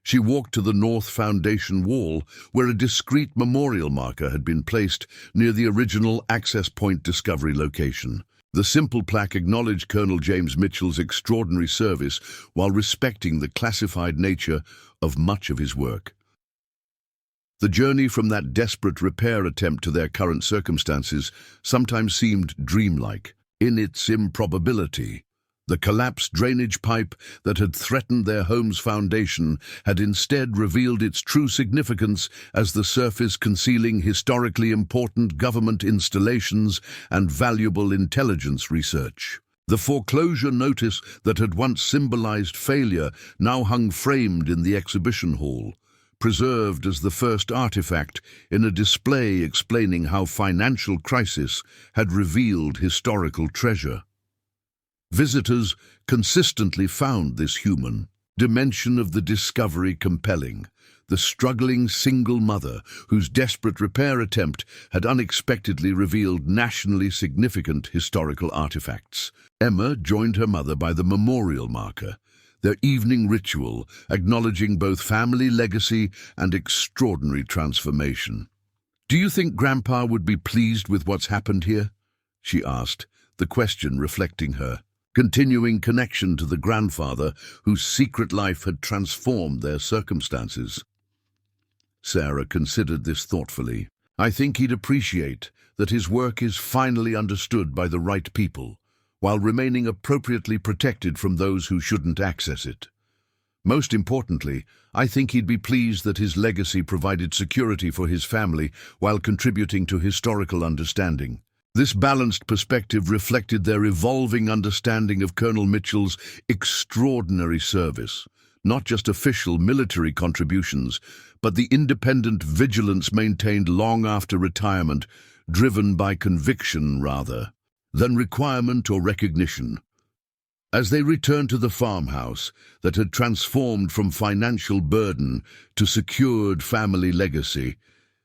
She walked to the north foundation wall, where a discreet memorial marker had been placed near the original access point discovery location. The simple plaque acknowledged Colonel James Mitchell's extraordinary service while respecting the classified nature of much of his work. The journey from that desperate repair attempt to their current circumstances sometimes seemed dreamlike in its improbability. The collapsed drainage pipe that had threatened their home's foundation had instead revealed its true significance as the surface concealing historically important government installations and valuable intelligence research. The foreclosure notice that had once symbolized failure now hung framed in the exhibition hall, preserved as the first artifact in a display explaining how financial crisis had revealed historical treasure. Visitors consistently found this human dimension of the discovery compelling. The struggling single mother whose desperate repair attempt had unexpectedly revealed nationally significant historical artifacts. Emma joined her mother by the memorial marker, their evening ritual acknowledging both family legacy and extraordinary transformation. "Do you think Grandpa would be pleased with what's happened here?" she asked, the question reflecting her continuing connection to the grandfather whose secret life had transformed their circumstances. Sarah considered this thoughtfully. I think he'd appreciate that his work is finally understood by the right people, while remaining appropriately protected from those who shouldn't access it. Most importantly, I think he'd be pleased that his legacy provided security for his family while contributing to historical understanding. This balanced perspective reflected their evolving understanding of Colonel Mitchell's extraordinary service, not just official military contributions, but the independent vigilance maintained long after retirement, driven by conviction rather than requirement or recognition. As they returned to the farmhouse that had transformed from financial burden to secured family legacy,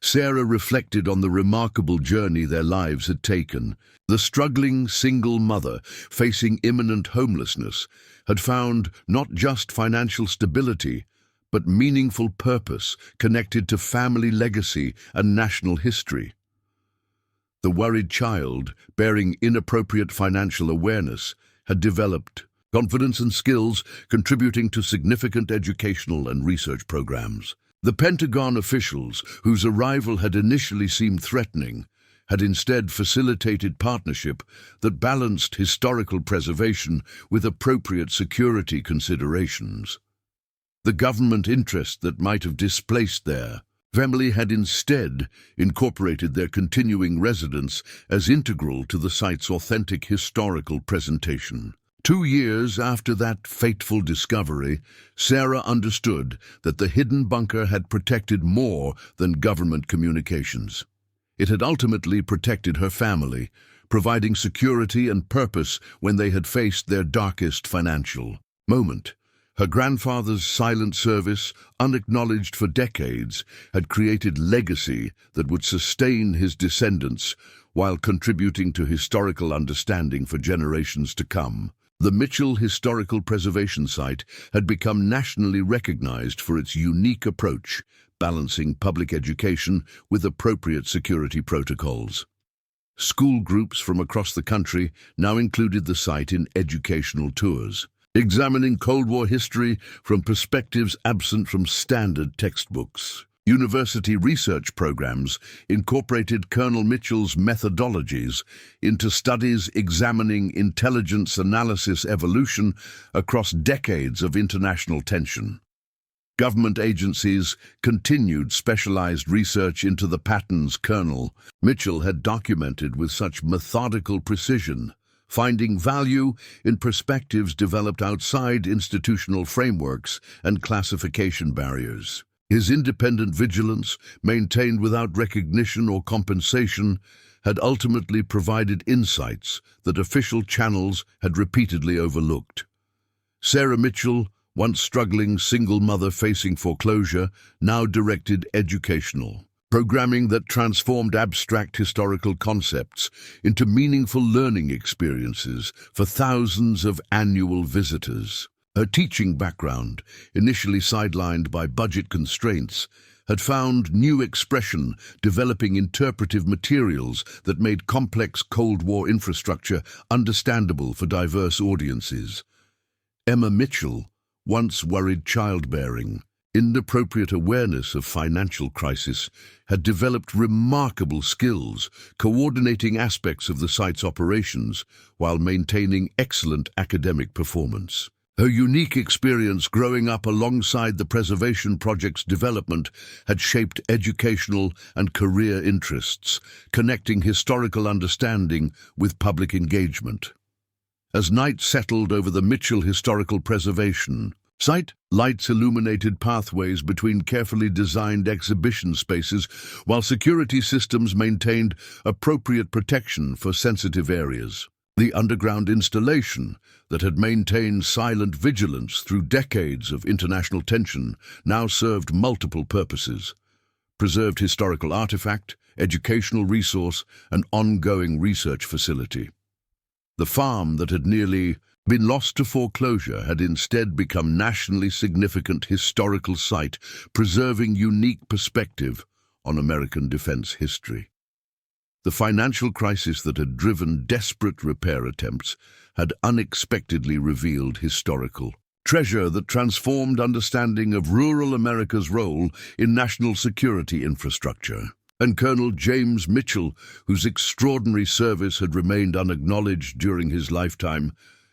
Sarah reflected on the remarkable journey their lives had taken. The struggling single mother facing imminent homelessness had found not just financial stability, but meaningful purpose connected to family legacy and national history. The worried child, bearing inappropriate financial awareness, had developed confidence and skills, contributing to significant educational and research programs. The Pentagon officials, whose arrival had initially seemed threatening, had instead facilitated partnership that balanced historical preservation with appropriate security considerations. The government interest that might have displaced their family had instead incorporated their continuing residence as integral to the site's authentic historical presentation. 2 years after that fateful discovery, Sarah understood that the hidden bunker had protected more than government communications. It had ultimately protected her family, providing security and purpose when they had faced their darkest financial moment. Her grandfather's silent service, unacknowledged for decades, had created legacy that would sustain his descendants while contributing to historical understanding for generations to come. The Mitchell Historical Preservation Site had become nationally recognized for its unique approach, balancing public education with appropriate security protocols. School groups from across the country now included the site in educational tours, examining Cold War history from perspectives absent from standard textbooks. University research programs incorporated Colonel Mitchell's methodologies into studies examining intelligence analysis evolution across decades of international tension. Government agencies continued specialized research into the patterns Colonel Mitchell had documented with such methodical precision, finding value in perspectives developed outside institutional frameworks and classification barriers. His independent vigilance, maintained without recognition or compensation, had ultimately provided insights that official channels had repeatedly overlooked. Sarah Mitchell, once struggling single mother facing foreclosure, now directed educational programming that transformed abstract historical concepts into meaningful learning experiences for thousands of annual visitors. Her teaching background, initially sidelined by budget constraints, had found new expression developing interpretive materials that made complex Cold War infrastructure understandable for diverse audiences. Emma Mitchell, once worried childbearing, inappropriate awareness of financial crisis, had developed remarkable skills coordinating aspects of the site's operations while maintaining excellent academic performance. Her unique experience growing up alongside the preservation project's development had shaped educational and career interests, connecting historical understanding with public engagement. As night settled over the Mitchell Historical Preservation Site, lights illuminated pathways between carefully designed exhibition spaces, while security systems maintained appropriate protection for sensitive areas. The underground installation that had maintained silent vigilance through decades of international tension now served multiple purposes: preserved historical artifact, educational resource, and ongoing research facility. The farm that had nearly been lost to foreclosure had instead become nationally significant historical site, preserving unique perspective on American defense history. The financial crisis that had driven desperate repair attempts had unexpectedly revealed historical treasure that transformed understanding of rural America's role in national security infrastructure. And Colonel James Mitchell, whose extraordinary service had remained unacknowledged during his lifetime,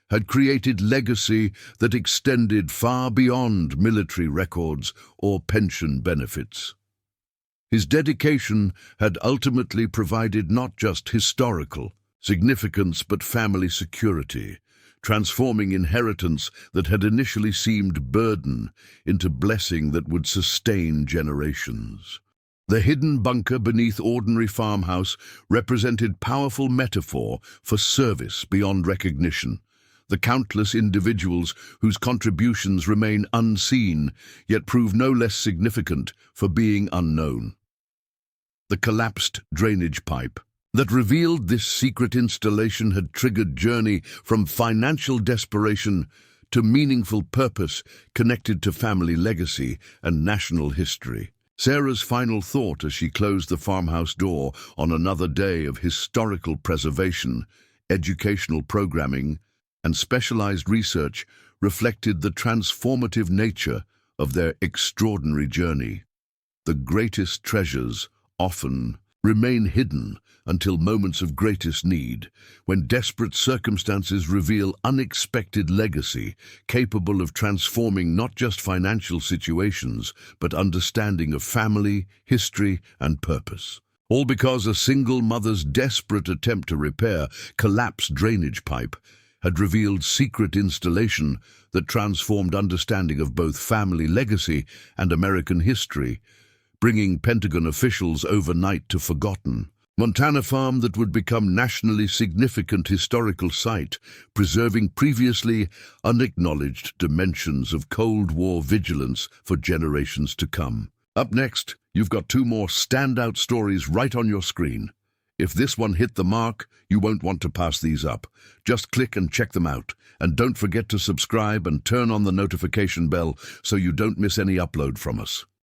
had created legacy that extended far beyond military records or pension benefits. His dedication had ultimately provided not just historical significance but family security, transforming inheritance that had initially seemed burden into blessing that would sustain generations. The hidden bunker beneath ordinary farmhouse represented powerful metaphor for service beyond recognition. The countless individuals whose contributions remain unseen, yet prove no less significant for being unknown. The collapsed drainage pipe that revealed this secret installation had triggered journey from financial desperation to meaningful purpose connected to family legacy and national history. Sarah's final thought as she closed the farmhouse door on another day of historical preservation, educational programming, and specialized research reflected the transformative nature of their extraordinary journey. The greatest treasures often remain hidden until moments of greatest need, when desperate circumstances reveal unexpected legacy capable of transforming not just financial situations, but understanding of family, history, and purpose. All because a single mother's desperate attempt to repair collapsed drainage pipe had revealed secret installation that transformed understanding of both family legacy and American history, bringing Pentagon officials overnight to forgotten. Montana farm that would become nationally significant historical site, preserving previously unacknowledged dimensions of Cold War vigilance for generations to come. Up next, you've got two more standout stories right on your screen. If this one hit the mark, you won't want to pass these up. Just click and check them out. And don't forget to subscribe and turn on the notification bell so you don't miss any upload from us.